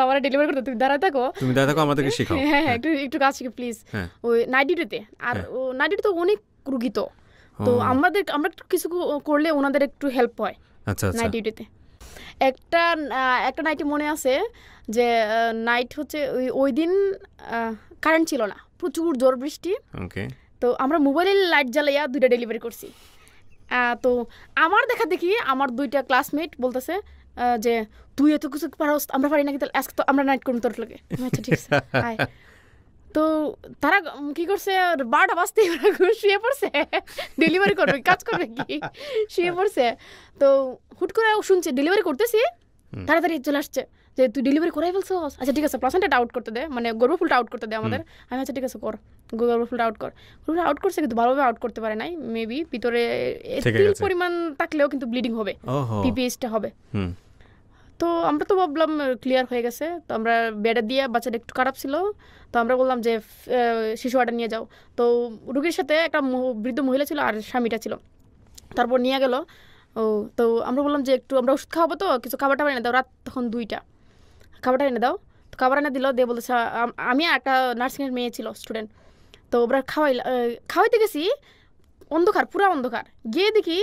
আমার ডেলিভারি করতে, তুমি দাঁড়ায় থাকো, আমাদেরকে শেখাও। হ্যাঁ একটু কাজ শিখে প্লিজ, ওই নাইট ডিউটিতে। আর নাইট ডিউটি তো অনেক রুগী, তো আমরা কিছু করলে ওনাদের একটু হেল্প হয় নাইট ডিউটিতে। একটা নাইটে মনে আছে যে নাইট হচ্ছে ওই দিন কারেন্ট ছিল না, প্রচুর জোর বৃষ্টি। তো আমরা মোবাইলের লাইট জ্বালাইয়া 2টা ডেলিভারি করছি। তো আমার দেখা দেখি আমার 2টা ক্লাসমেট বলতেছে যে তুই এত কিছু পারস, আমরা পারি নাকি, তাহলে আজকে তো আমরা নাইট করুন তোর লোকে। আচ্ছা ঠিক আছে। তো তারা কি করছে, 12টা বাজতে শুয়ে পড়ছে, ডেলিভারি করবে, কাজ করবে কি, শুয়ে পড়ছে। তো হুট করে শুনছে ডেলিভারি করতেছি, তাড়াতাড়ি চলে আসছে যে তুই ডেলিভারি করাই ফেলছস, আচ্ছা ঠিক আছে প্লাসেন্টাটা আউট করতে দে, গর্ভফুলটা আউট করতে দে আমাদের। আমি আচ্ছা ঠিক আছে কর, গর্ভফুলটা আউট কর। গর্ভফুলটা আউট করছে কিন্তু ভালোভাবে আউট করতে পারে নাই, মেবি ভিতরে তিল পরিমাণ থাকলেও কিন্তু ব্লিডিং হবে, পিপিএসটা হবে। তো আমরা তো ভাবলাম ক্লিয়ার হয়ে গেছে। তো আমরা বেডে দিয়ে, বাচ্চাটা একটু খারাপ ছিল, তো আমরা বললাম যে শিশু ওয়ার্ডে নিয়ে যাও। তো রুগীর সাথে একটা বৃদ্ধ মহিলা ছিল আর স্বামীটা ছিল, তারপর নিয়ে গেল। তো আমরা বললাম যে একটু আমরা ওষুধ খাওয়াবো, তো কিছু খাবারটা এনে দাও, রাত তখন 2টা, খাবারটা এনে দাও। তো খাবার এনে দিল, দিয়ে বলতেছে, আমি একটা নার্সিংয়ের মেয়ে ছিল স্টুডেন্ট, তো ওরা খাওয়াইতে গেছি, অন্ধকার, পুরা অন্ধকার, গিয়ে দেখি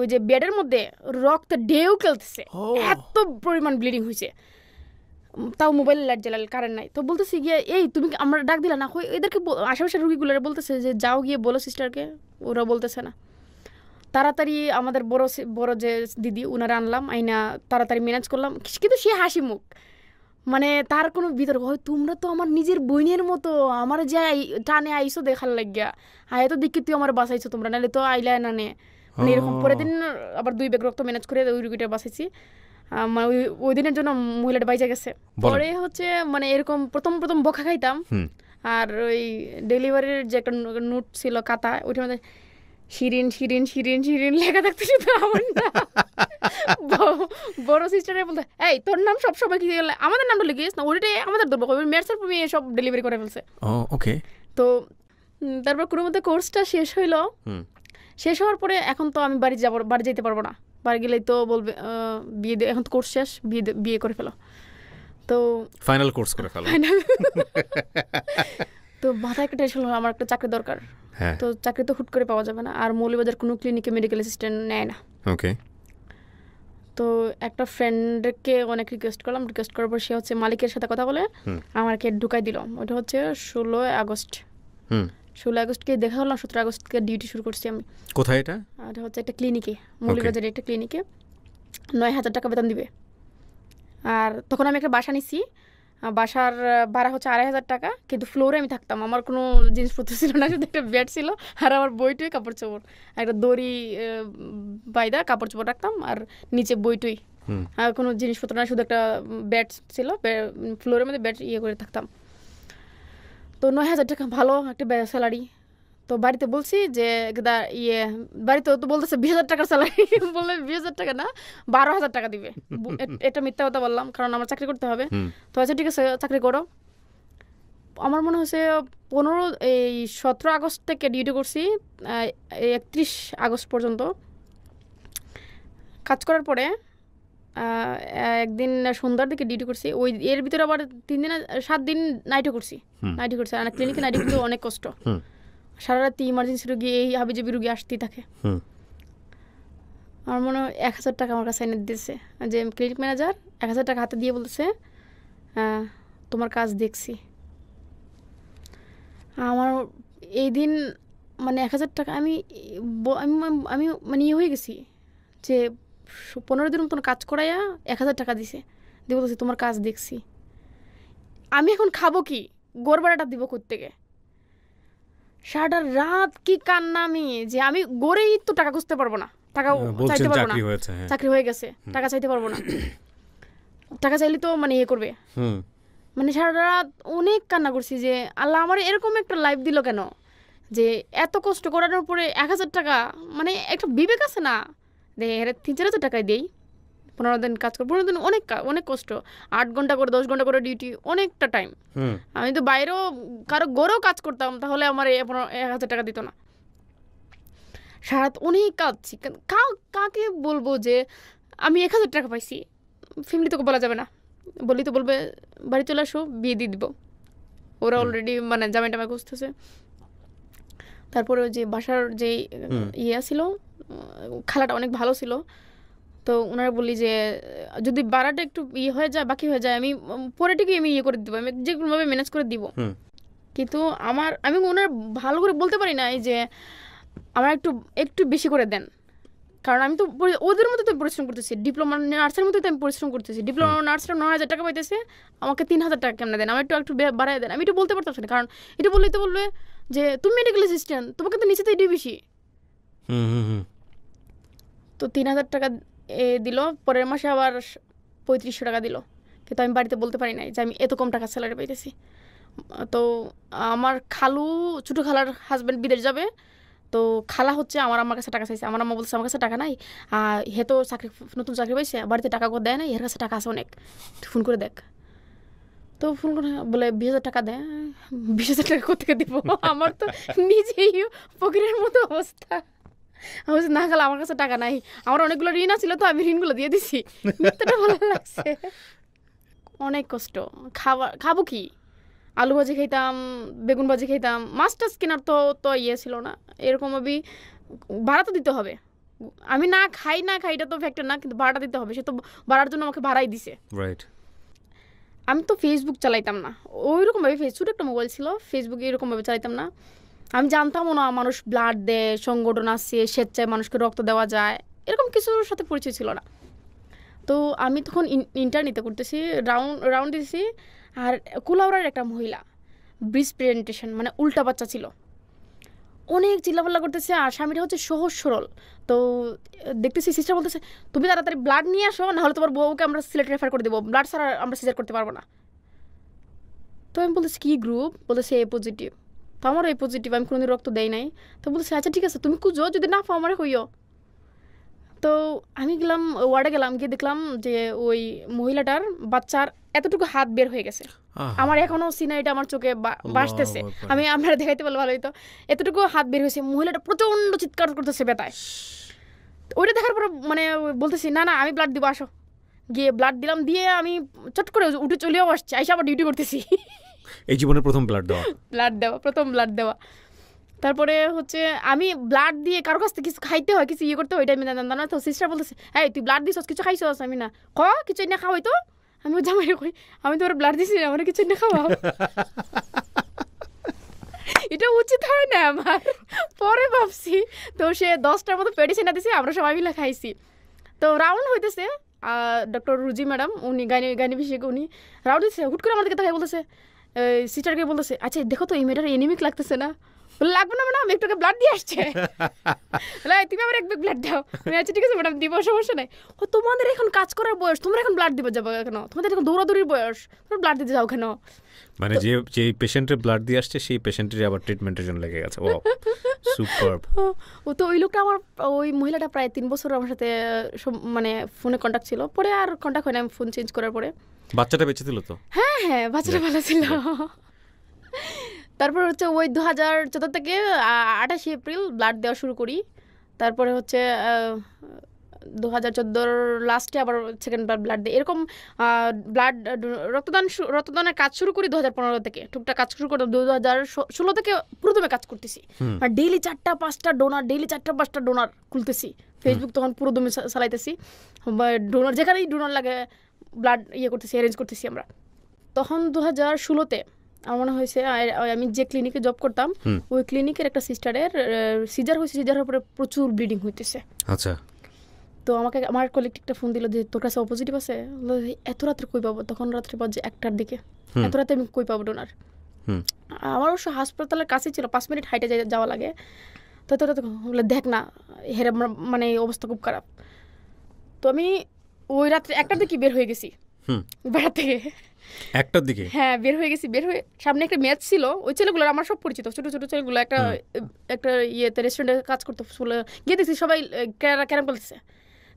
ওই যে বেডের মধ্যে রক্ত ঢেউ খেলতেছে, এত পরিমাণ ব্লিডিং হয়েছে, তাও মোবাইল লাইট জ্বালাল, কারেন্ট নাই। তো বলতেছি গিয়ে, এই তুমি আমরা ডাক দিলা না, এদেরকে আশেপাশের রুগীগুলোরা বলতেছে যে যাও গিয়ে বলো সিস্টারকে, ওরা বলতেছে না। তাড়াতাড়ি আমাদের বড় যে দিদি, ওনারা আনলাম, আইনা তাড়াতাড়ি ম্যানেজ করলাম। কিন্তু সে হাসি মুখ, তার কোনো ভিতর, তোমরা তো আমার নিজের বোনের মতো, আমার যে টানে আইসো দেখার লাগিয়া, আয় তো দেখি তুই আমার বাঁচাইছো, তোমরা নাহলে তো আইলা না নে, এরকম। পরের দিন আবার 2 ব্যাগ রক্ত ম্যানেজ করে ওই রুগীটা বাঁচাইছি। ওই দিনের জন্য মহিলাটা বাইচা গেছে। পরে হচ্ছে এরকম প্রথম বকা খাইতাম। আর ওই ডেলিভারির যে একটা নোট ছিল কাতা, ওইটার মধ্যে শিরিন শিরিন শিরিন শিরিন লেখা থাকতো, শুধু আমার না, বড় সিস্টারে বলতে, এই তোর নাম সবসময় কি গেলে আমাদের নামটা লিখিস না, ওইটাই আমাদের ধরবো, মেয়ের মেয়ে সব ডেলিভারি করে ফেলছে। তো তারপর কোনো মধ্যে কোর্সটা শেষ হইলো। শেষ হওয়ার পরে এখন তো আমি বাড়ি যেতে পারবো না, বাড়ি গেলেই তো বলবে বিয়ে এখন তো কোর্স শেষ, বিয়ে করে ফেলো। তো ফাইনাল কোর্স করে ফেলো। তো মাথায় একটা টেনশন হলো, আমার একটা চাকরি দরকার। তো চাকরি তো হুট করে পাওয়া যাবে না, আর মৌলভীবাজার কোনো ক্লিনিকে মেডিকেল অ্যাসিস্ট্যান্ট নেয় না। তো একটা ফ্রেন্ডকে অনেক রিকোয়েস্ট করার পর সে হচ্ছে মালিকের সাথে কথা বলে আমাকে ঢুকাই দিল। ওটা হচ্ছে 16 আগস্ট। 16 আগস্টকে দেখা হলাম, 17 আগস্টকে ডিউটি শুরু করছি আমি। কোথায় এটা? এটা হচ্ছে একটা ক্লিনিকে, মৌলভীবাজারের একটা ক্লিনিকে, 9,000 টাকা বেতন দিবে। আর তখন আমি একটা বাসা নিছি, বাসার ভাড়া হচ্ছে 2,500 টাকা, কিন্তু ফ্লোরে আমি থাকতাম, আমার কোনো জিনিসপত্র ছিল না, শুধু একটা বেড ছিল আর আমার বইটুই, কাপড় চোপড়, একটা দড়ি বাইদা কাপড় চোপড় রাখতাম, আর নিচে বইটুই, আর কোনো জিনিসপত্র না, শুধু একটা বেড ছিল, ফ্লোরের মধ্যে বেড করে থাকতাম। তো 9,000 টাকা ভালো একটা স্যালারি। তো বাড়িতে বলছি যে বাড়িতে তো বলতেছে 20,000 টাকার স্যালারি, বললে 20,000 টাকা না 12,000 টাকা দিবে। এটা মিথ্যা কথা বললাম, কারণ আমার চাকরি করতে হবে। তো আচ্ছা ঠিক আছে চাকরি করো। আমার মনে হচ্ছে 17 আগস্ট থেকে ডিউটি করছি 31 আগস্ট পর্যন্ত কাজ করার পরে একদিন সন্ধ্যার দিকে ডিউটি করছি। এর ভিতরে আবার 7 দিন নাইটও করছি। আর ক্লিনিকে নাইটে কিন্তু অনেক কষ্ট, সারা রাতি ইমার্জেন্সি রুগী, এই হাবিজাবি রুগী আসতেই থাকে। আমার মনে হয় 1,000 টাকা আমার কাছে এনে দিয়েছে, যে ক্লিনিক ম্যানেজার 1,000 টাকা হাতে দিয়ে বলতেছে তোমার কাজ দেখছি। আমার এই দিন 1,000 টাকা আমি হয়ে গেছি যে 15 দিন মতন কাজ করাইয়া 1000 টাকা দিছে, দিয়ে বলতেছে তোমার কাজ দেখছি। আমি এখন খাবো কি, গোরবাড়াটা দিব কোত্থেকে? সারাটা রাত কি কান্না আমি, যে আমি গড়েই তো টাকা খুঁজতে পারবো না, টাকা চাইতে পারবো না, চাকরি হয়ে গেছে, টাকা চাইতে পারবো না, টাকা চাইলে তো মানে ইয়ে করবে। মানে সারা রাত অনেক কান্না করছি যে আল্লাহ আমার এরকম একটা লাইফ দিল কেন, যে এত কষ্ট করানোর পরে 1000 টাকা, মানে একটা বিবেক আছে না, 3-4 হাজার টাকায় দেই, 15 দিন কাজ করে, 15 দিন অনেক কষ্ট, 8 ঘন্টা করে 10 ঘন্টা করে ডিউটি, অনেকটা টাইম। আমি তো বাইরেও কারো গড়েও কাজ করতাম, তাহলে আমার 1000 টাকা দিত না। সারা রাত অনেক কাঁদছি, কাকে বলবো যে আমি 1000 টাকা পাইছি? ফ্যামিলি তোকে বলা যাবে না, বললি তো বলবে বাড়ি চলে আসো, বিয়ে দিয়ে দিব, ওরা অলরেডি মানে জামাই টামাই খুঁজতেছে। তারপরে যে বাসার যে ইয়ে ছিল, খালাটা অনেক ভালো ছিল, তো ওনারা বললি যে যদি বাড়াটা একটু ইয়ে হয়ে যায়, বাকি হয়ে যায়, আমি পরে ঠিকই আমি ইয়ে করে দিব, আমি যে কোনোভাবে ম্যানেজ করে দিব। কিন্তু আমি ওনার ভালো করে বলতে পারি না যে আমার একটু বেশি করে দেন, কারণ আমি তো ওদের মতো তো পরিশ্রম করতেছি, ডিপ্লোমা নার্সের মতো তো আমি পরিশ্রম করতেছি। ডিপ্লোমা নার্সরা 9000 টাকা পাইতেছে, আমাকে 3000 টাকা কেমন দেন, আমার একটু বাড়াই দেন। আমি একটু বলতে পারতাম না, কারণ এটা বললেই তো বলবে যে তুমি মেডিকেল অ্যাসিস্ট্যান্ট, তোমাকে তো নিচে তো এটাই বেশি। তো 3000 টাকা দিল, পরের মাসে আবার 3500 টাকা দিল, কিন্তু আমি বাড়িতে বলতে পারি নাই যে আমি এত কম টাকা স্যালারি পাইতেছি। তো আমার ছোটো খালার হাজব্যান্ড বিদেশ যাবে, তো খালা হচ্ছে আমার কাছে টাকা চাইছে, আমার আম্মা বলছে আমার কাছে টাকা নাই, হে তো নতুন চাকরি পাইছে, বাড়িতে টাকা করে দেয় না, এর কাছে টাকা আছে অনেক, ফোন করে দেখ। তো ফোন করে বলে 20,000 টাকা দেয়, 20,000 টাকা কোথেকে দিব? আমার তো নিজেই ফকিরের মতো অবস্থা। আমি বলছি না খালা, আমার কাছে টাকা নাই, আমার অনেকগুলো ঋণ আছিল, তো আমি ঋণগুলো দিয়ে দিছি। মিথ্যাটা ভালো লাগছে, অনেক কষ্ট। খাবো কি? আলু ভাজি খাইতাম, বেগুন ভাজি খাইতাম, মাছ টাছ কেনার তো ইয়ে ছিল না, এরকম আমি ভাড়া তো দিতে হবে। আমি না খাই এটা তো ফ্যাক্টর না, কিন্তু ভাড়াটা দিতে হবে, সে তো ভাড়ার জন্য আমাকে ভাড়াই দিছে। আমি তো ফেসবুক চালাইতাম না ওইরকমভাবে, ছোটো একটা মোবাইল ছিল, ফেসবুকে এরকমভাবে চালাইতাম না। আমি জানতামও না মানুষ ব্লাড দেয়, সংগঠন আছে, স্বেচ্ছায় মানুষকে রক্ত দেওয়া যায়, এরকম কিছুর সাথে পরিচয় ছিল না। তো আমি তখন ইন্টারনেটে করতেছি, রাউন্ড দিয়েছি, আর কুলাউড়ার একটা মহিলা ব্রিজ প্রেজেন্টেশন, মানে উল্টা বাচ্চা ছিল, অনেক চিল্লাপাল্লা করতেছে, আর স্বামীটা হচ্ছে সহজ সরল। তো দেখতেছি সিস্টার বলতেছে তুমি তাড়াতাড়ি ব্লাড নিয়ে আসো, নাহলে তোমার বউকে আমরা সিলেট রেফার করে দেবো, ব্লাড ছাড়া আমরা সিজার করতে পারবো না। তো আমি বলতেছি কি গ্রুপ? বলতেছে এ পজিটিভ। তো আমারও এ পজিটিভ, আমি কোনোদিন রক্ত দেয় নাই। তো বলতেছে আচ্ছা ঠিক আছে, তুমি খুঁজো, যদি না পাও আমারে কইও। তো আমি গেলাম ওয়ার্ডে, গিয়ে দেখলাম যে ওই মহিলাটার বাচ্চার এতটুকু হাত বের হয়ে গেছে। আমার এখনো সিনারিটা আমার চোখে ভাসতেছে, আমি আপনারা দেখাইতে পারলে ভালোই। তো এতটুকু হাত বের হয়েছে, মহিলাটা প্রচন্ড চিৎকার করতেছে ব্যথায়। ওইটা দেখার পর মানে বলতেছি না আমি ব্লাড দিব, আসো। গিয়ে ব্লাড দিলাম, দিয়ে আমি চট করে উঠে চলেও আসছি, আইসা আবার ডিউটি করতেছি। এই জীবনের প্রথম প্রথম ব্লাড দেওয়া। তারপরে হচ্ছে আমি ব্লাড দিয়ে কারো কাছ থেকে কিছু খাইতে হয়, কিছু ইয়ে করতে হয়, এটা আমি জানতাম না। তো সিস্টার বলতেছে এই তুই ব্লাড দিস, কিছু খাইছস? আমি না কিছু না খাওয়াই। তো আমি জামাই কই আমি তো ওর ব্লাড দিছি, আমার কিছু না খাওয়াও। এটা উচিত হয় না আমার, পরে ভাবছি। তো সে 10টার মতো মেডিসিন দিছে, আমরা সবাই মিলে খাইছি। তো রাউন্ড হইতেছে, ডক্টর রুজি ম্যাডাম, উনি গাইনি বিশেষজ্ঞ, উনি রাউন্ড দিচ্ছে, হুট করে আমাদেরকে তাকাই বলতেছে, সিস্টারকে বলতেছে আচ্ছা দেখো তো এই মেয়েটার এনিমিক লাগতেছে না? লাগবে না ম্যাডাম, একটু ব্লাড দিয়ে আসছে, তুমি আবার এক ব্লাড দাও। আচ্ছা ঠিক আছে ম্যাডাম, দিব, সমস্যা নাই। তোমাদের এখন কাজ করার বয়স, তোমরা এখন ব্লাড দিবে যাবো কেন? তোমাদের এখন দৌড়াদৌড়ির বয়স, তোমরা ব্লাড দিতে যাও কেন? মানে যে পেশেন্টের ব্লাড দিয়ে আসছে সেই পেশেন্টের আবার ট্রিটমেন্টের জন্য লেগে গেছে। সুপারব। তো ওই লোকটা ওই মহিলাটা প্রায় 3 বছর আমার সাথে মানে ফোনে কন্ট্যাক্ট ছিল, পরে আর কন্ট্যাক্ট হয় না, আমি ফোন চেঞ্জ করার পরে। বাচ্চাটা বেঁচে ছিল তো? হ্যাঁ বাচ্চাটা ভালো ছিল। তারপর হচ্ছে ওই 2014 থেকে 28 এপ্রিল ব্লাড দেওয়া শুরু করি। তারপরে হচ্ছে 2014 লাস্টে আবার সেকেন্ড ব্লাড দিই। এরকম রক্তদানের কাজ শুরু করি 2015 থেকে, টুকটাক কাজ শুরু করতাম 2016 থেকে প্রথমে কাজ করতেছি। আর ডেইলি 4-5টা ডোনার খুলতেছি, ফেসবুক তখন পুরো দমে চালাইতেছি, ডোনার যেখানেই ডোনার লাগে ব্লাড করতেছি, অ্যারেঞ্জ করতেছি আমরা। তখন 2016-তে আমার মনে হয়েছে, আমি যে ক্লিনিকে জব করতাম ওই ক্লিনিকের একটা সিস্টারের সিজার হয়েছে, সিজারের পরে প্রচুর ব্লিডিং হইতেছে। আচ্ছা। তো আমাকে আমার কলিগ একটা ফোন দিল যে তোর কাছে পজিটিভ আছে। বললো, এত রাত্রে কই পাবো? তখন রাত্রে বাজে 1টার দিকে। এত রাতে আমি কই পাবো ডোনার? আমার অবশ্য হাসপাতালের কাছে ছিল, 5 মিনিট হাইটে যাওয়া লাগে। তো তোরা তো বলে দেখ না, হেরে মানে অবস্থা খুব খারাপ। তো আমি ওই রাত্রে 1টার দিকে বের হয়ে গেছি বেড়া থেকে। 1টার দিকে? হ্যাঁ, বের হয়ে গেছি। বের হয়ে সামনে একটা ম্যাচ ছিল, ওই ছেলেগুলো আমার সব পরিচিত, ছোট ছোট ছেলেগুলো। একটা ইয়েতে রেস্টুরেন্টে কাজ করতে গিয়ে দেখছি সবাই ক্যারাম খেলতেছে।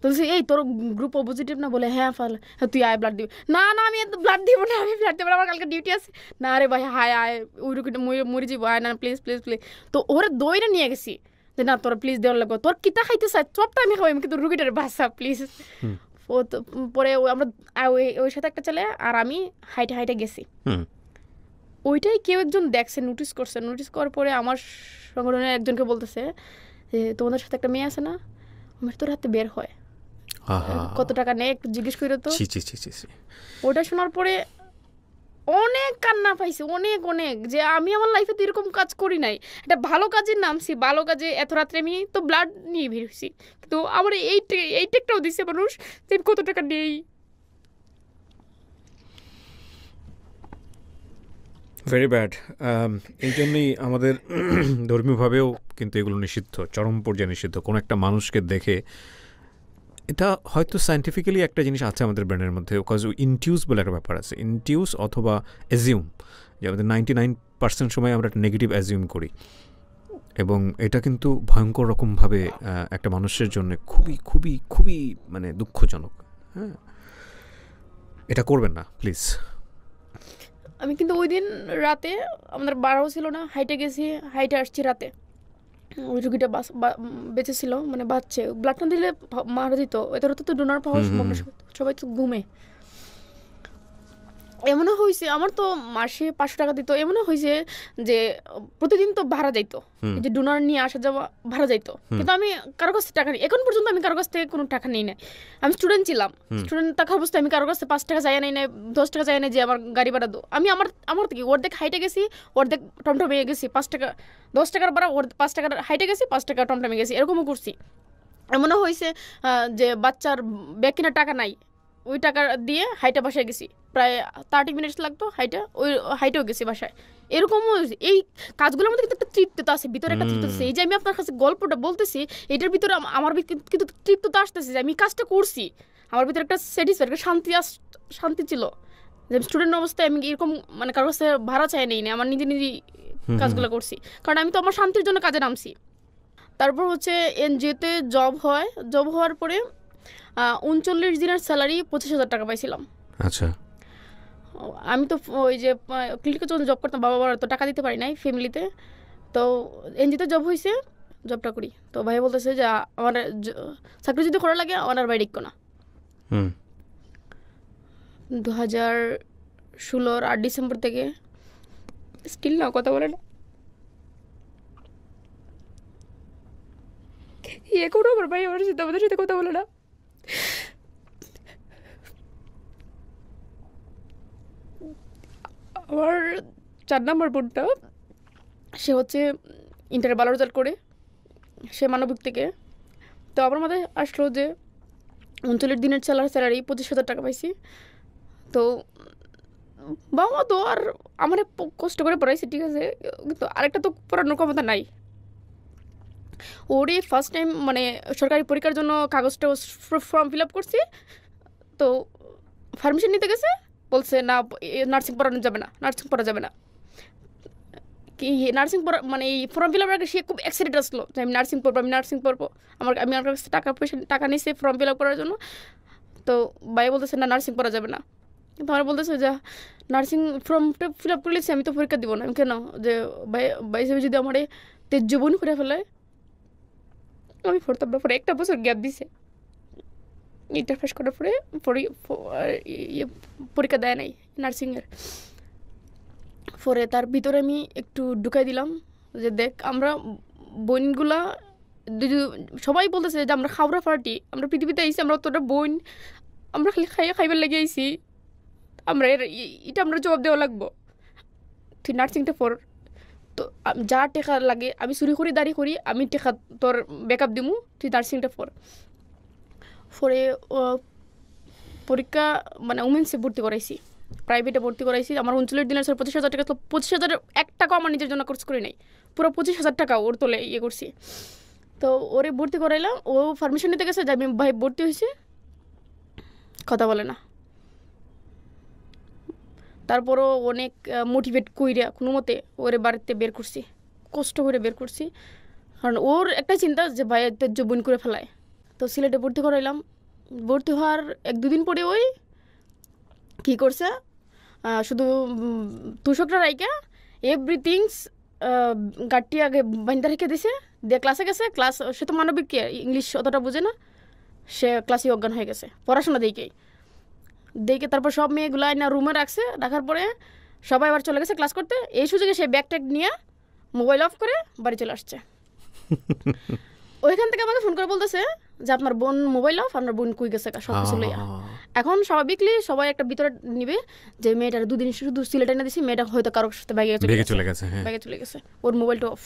তো বলছি, এই তোর গ্রুপ পজিটিভ না? বলে হ্যাঁ ফাল, হ্যাঁ তুই আয় ব্লাড দিবি। না না, আমি ব্লাড দিব না, আমি ব্লাড দেবো না, আমার কালকে ডিউটি আছে। না রে ভাই, হায় আয়, ওই রুগীটা মরে যাবো, আয় না প্লিজ প্লিজ প্লিজ। তো ওরে দইটা নিয়ে গেছি যে না তোরা প্লিজ দেওয়ার লাগবে, তোর কিতা খাইতে চাই সবটা আমি খাওয়াই, কিন্তু রুগীটার বাসা প্লিজ। ও তো পরে আমরা ওই সাথে একটা ছেলে আর আমি হাইটে হাইটে গেছি। ওইটাই কেউ একজন দেখছে, নোটিস করছে। নোটিস করার পরে আমার সংগঠনের একজনকে বলতেছে যে তোমাদের সাথে একটা মেয়ে আছে না, আমার তোর হাতে বের হয়, কত টাকা নেই একটু জিজ্ঞেস করে তো। ওটা শোনার পরে অনেক কান্না পাইছে, অনেক অনেক, যে আমি আমার লাইফে তো এরকম কাজ করি নাই। একটা ভালো কাজের নামছি, ভালো কাজে এত রাত্রে আমি তো ব্লাড নিয়ে বের হয়েছি, কিন্তু আমার এই টেকটাও দিচ্ছে মানুষ যে কত টাকা নেই। Very bad. এই জন্যই আমাদের ধর্মীয়ভাবেও কিন্তু এগুলো নিষিদ্ধ, চরম পর্যায়ে নিষিদ্ধ। কোনো একটা মানুষকে দেখে, এটা হয়তো সায়েন্টিফিক্যালি একটা জিনিস আছে আমাদের ব্রেনের মধ্যে, বিকজ ইনটিউস বলে একটা ব্যাপার আছে, ইনটিউস অথবা অ্যাজিউম, যে আমাদের 99% সময় আমরা একটা নেগেটিভ অ্যাজিউম করি, এবং এটা কিন্তু ভয়ঙ্কর রকমভাবে একটা মানুষের জন্য খুবই খুবই খুবই মানে দুঃখজনক। হ্যাঁ, এটা করবেন না প্লিজ। আমি কিন্তু ওই দিন রাতে আমাদের বাড়াও ছিল না, হাইটে গেছি, হাইটে আসছি রাতে। ওই রুগীটা বেঁচে ছিল, মানে বাঁচছে। ব্লাড না দিলে মারা দিত, এত তো ডোনার পাওয়া সম্ভব না, সবাই তো ঘুমে। এমনও হয়েছে, আমার তো মাসে 500 টাকা দিত, এমনও হয়েছে যে প্রতিদিন তো ভাড়া যাইতো, যে ডোনার নিয়ে আসা যাওয়া ভাড়া যাইতো, কিন্তু আমি কারো কাছ থেকে টাকা নিই। এখন পর্যন্ত আমি কারো কাছ থেকে কোনো টাকা নিই না। আমি স্টুডেন্ট ছিলাম, স্টুডেন্ট থাকা অবস্থায় আমি কারো কাছ থেকে 5 টাকা চাই নাই, 10 টাকা চাই নাই যে আমার গাড়ি ভাড়া দো। আমি আমার থেকে অর্ধেক হাইটে গেছি, অর্ধেক টমটমে গেছি, 5 টাকা 10 টাকার ভাড়া, 5 টাকার হাইটে গেছি, 5 টাকা টমটমে গেছি, এরকমও করছি। এমনও হয়েছে যে বাচ্চার ব্যাগ কেনার টাকা নাই, ওই টাকা দিয়ে হাইটে বাসায় গেছি, প্রায় 30 মিনিটস লাগতো হাইটে, ওই হাইটেও গেছি বাসায়। এরকমও এই কাজগুলোর মধ্যে কিন্তু একটা তৃপ্ততা আছে, ভিতরে একটা তৃপ্ততা আছে। এই যে আমি আপনার কাছে গল্পটা বলতেছি, এটার ভিতরে আমার কিন্তু তৃপ্ততা আসতেছে যে আমি কাজটা করছি, আমার ভিতরে একটা স্যাটিসফাইড, একটা শান্তি ছিল যে স্টুডেন্ট অবস্থায় আমি এরকম মানে কারোর কাছে ভাড়া চাই নেই না, আমার নিজেই কাজগুলো করছি, কারণ আমি তো আমার শান্তির জন্য কাজে নামছি। তারপর হচ্ছে এনজিওতে জব হয়, জব হওয়ার পরে 39 দিনের স্যালারি 25,000 টাকা পাইছিলাম। আচ্ছা, আমি তো ওই যে ক্লিনিকে যখন জব করতাম, বাবা তো টাকা দিতে পারি নাই ফ্যামিলিতে, তো এনজিওতে জব হয়েছে, জবটা করি। তো ভাই বলতেছে যে আমার চাকরি যদি করা লাগে আমার আর বাইরে ডিক্কো না। 2016 8 ডিসেম্বর থেকে স্টিল না কথা বলে না, এখনো আমার ভাই আমার সাথে আমাদের সাথে কথা বলে না। আমার 4 নম্বর বোনটা, সে হচ্ছে ইন্টারে ভালো রেজাল্ট করে, সে মানবিক থেকে। তো আমার মাথায় আসলো যে 39 দিনের স্যালারি 25,000 টাকা পাইছি। তো বাবা মা তো আর আমার কষ্ট করে পড়াইছে, ঠিক আছে, কিন্তু আরেকটা তো পড়ানোর ক্ষমতা নাই। ওরে ফার্স্ট টাইম মানে সরকারি পরীক্ষার জন্য কাগজটা ফর্ম ফিল আপ করছি, তো পারমিশন নিতে গেছে, বলছে না নার্সিং পড়ানো যাবে না, নার্সিং পড়া যাবে না। কি নার্সিং পড়া মানে এই ফর্ম ফিল আপ আগে সে খুব এক্সাইটেড আসলো যে আমি নার্সিং পড়বো, আমি নার্সিং পড়বো। আমি আমার কাছে টাকা নিয়েছি ফর্ম ফিল আপ করার জন্য। তো ভাই বলতেছে না নার্সিং পড়া যাবে না, কিন্তু আমার বলতেছে যে নার্সিং ফর্মটা ফিল আপ করলেছি, আমি তো পরীক্ষা দিব না। আমি কেন যে ভাই হিসেবে যদি আমার তেজ্য বোন করে ফেলে আমি পড়তাম না। পরে 1 বছর গ্যাপ দিছে, ইন্টার পাস করার পরে পরীক্ষা দেয় নাই নার্সিংয়ের। পরে তার ভিতরে আমি একটু ঢুকাই দিলাম যে দেখ আমরা বোনগুলা সবাই বলতেছে যে আমরা খাওয়া পার্টি, আমরা পৃথিবীতে আইসি, আমরা অতটা বোন, আমরা খালি খাইবার লেগে আইসি, আমরা এটা আমরা জবাব দেওয়া লাগবো। তুই নার্সিংটা পড়, তো যা টেকা লাগে আমি চুরি করি দাঁড়ি করি, আমি টেকা তোর ব্যাকআপ দিমু, তুই নার্সিংটা পড়। পরে পরীক্ষা মানে উমেন্সে ভর্তি করাইছি, প্রাইভেটে ভর্তি করাইছি। আমার 39 দিনের 25,000 টাকা, তো 25,000 1 টাকা আমার নিজের জন্য খরচ করি নাই, পুরো 25,000 টাকা ওর তোলে ইয়ে করছি। তো ওরে ভর্তি করাইলাম, ও পারমিশন নিতে গেছে যে আমি ভাই ভর্তি হয়েছি, কথা বলে না। তারপরও অনেক মোটিভেট কইরা কোনো মতে ওরে বাড়িতে বের করছি, কষ্ট করে বের করছি, কারণ ওর একটা চিন্তা যে ভাই তেজ্য বোন করে ফেলায়। তো সিলেটে ভর্তি করাইলাম, ভর্তি হওয়ার 1-2 দিন পরে ওই কী করছে, শুধু তুষকরা রাইকা এভরিথিংস গাড়টি আগে বান্ধা রেখে দিছে, দিয়ে ক্লাসে গেছে। ক্লাস সে তো মানবিক, ইংলিশ অতটা বোঝে না, সে ক্লাসে অজ্ঞান হয়ে গেছে পড়াশোনা দেখে। তারপর সব মেয়েগুলো না রুমে রাখছে, রাখার পরে সবাই আবার চলে গেছে ক্লাস করতে। এই সুযোগে সে ব্যাগ ট্যাগ নিয়ে মোবাইল অফ করে বাড়ি চলে আসছে। ওইখান থেকে আমাকে ফোন করে বলতেছে যে আপনার বোন মোবাইল অফ, আপনার বোন কই গেছে সব কিছু লইয়া। এখন স্বাভাবিকলি সবাই একটা ভিতরে নিবে যে মেয়েটার 2 দিন শুধু সিলেটে এনে দিছি, মেয়েটা হয়তো কারোর সাথে ব্যাগে চলে গেছে, ওর মোবাইলটা অফ।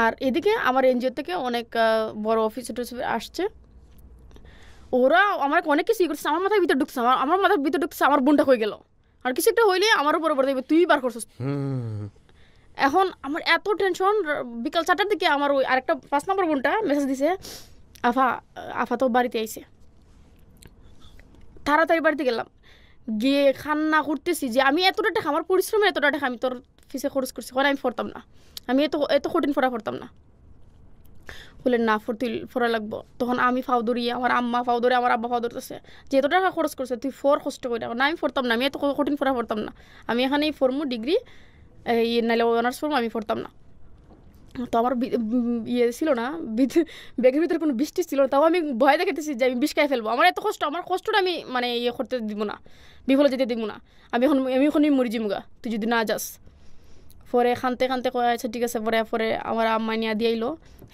আর এদিকে আমার এনজিও থেকে অনেক বড় অফিসার আসছে, ওরা আমার অনেক কিছু করছে, আমার মাথায় ভিতরে ঢুকছে, আমার মাথার ভিতরে ঢুকছে আমার বোনটা হয়ে গেল, আর কিছু একটা হইলে আমার উপর বলে দেবে তুই বার করছিস। এখন আমার এত টেনশন, বিকাল 4টার দিকে আমার ওই আরেকটা 5 নম্বর বোনটা মেসেজ দিছে, আফা তো বাড়িতে আইছে। তাড়াতাড়ি বাড়িতে গেলাম, গিয়ে খান্না করতেছি যে আমি এতটা টাকা, আমার পরিশ্রমে এতটা টাকা আমি তোর ফিসে খরচ করছি, কারণ আমি পড়তাম না, আমি এত কঠিন পড়তাম না। বলে না ফোরা লাগবো। তখন আমি ফাও ধরি, আমার আম্মা ফাও ধরে, আমার আব্বা ফাও ধরতেছে যে এত টাকা খরচ করছে তুই কষ্ট করে। না আমি পড়তাম না, আমি এত কঠিন পড়তাম না, আমি এখানেই ফর্মু ডিগ্রি নাইলে অনার্স ফর্মু, আমি পড়তাম না। তো আমার ইয়ে ছিল না, ব্যাগের ভিতরে কোনো বৃষ্টি ছিল না, তাও আমি ভয় দেখাতেছি যে আমি বিষ খাই ফেলবো। আমার এত কষ্ট, আমার কষ্টটা আমি মানে ইয়ে করতে দিব না, বিফলে যেতে দিব না, আমি এখনই মরি জিমুগা তুই যদি না যাস। পরে খানতে কয়ে আচ্ছা ঠিক আছে। পরে আমার আম্মা নিয়ে দিয়ে আইলো,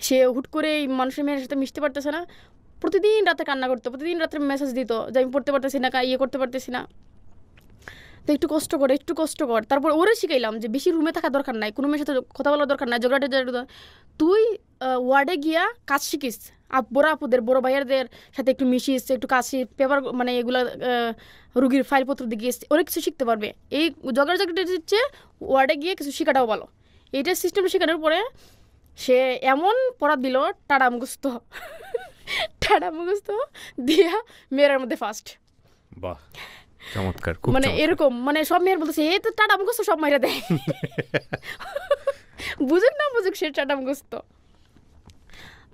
সে হুট করে এই মানুষের মেয়ের সাথে মিশতে পারতেছে না, প্রতিদিন রাতে কান্না করতো, প্রতিদিন রাতে মেসেজ দিত যে আমি পড়তে পারতেছি না, ইয়ে করতে পারতেছি না। তো একটু কষ্ট কর। তারপর ওরে শিখাইলাম যে বেশি রুমে থাকা দরকার নাই, কোনো মেয়ের সাথে কথা বলার দরকার নাই, ঝগড়া তুই ওয়ার্ডে গিয়া কাজ শিখিস, বড় আপুদের বড় ভাইয়ারদের সাথে একটু মিশিস, একটু কাজ পেপার মানে এগুলা রুগীর ফাইলপত্র দিয়ে অনেক কিছু শিখতে পারবে। এই ঝগড়া দিচ্ছে ওয়ার্ডে গিয়ে কিছু শেখাটাও ভালো। এইটার সিস্টেমটা শেখানোর পরে সে এমন পড়া দিল, টাটা মুখস্থ দিয়া মেয়ের মধ্যে ফার্স্ট। বাহ, চমৎকার, মানে এরকম, মানে সব মেয়ের বলতেছে এই তো টাটা মুখস্থ সব মাইরা দেয়, বুঝুক না বুঝুক সে টাটা মুখস্থ।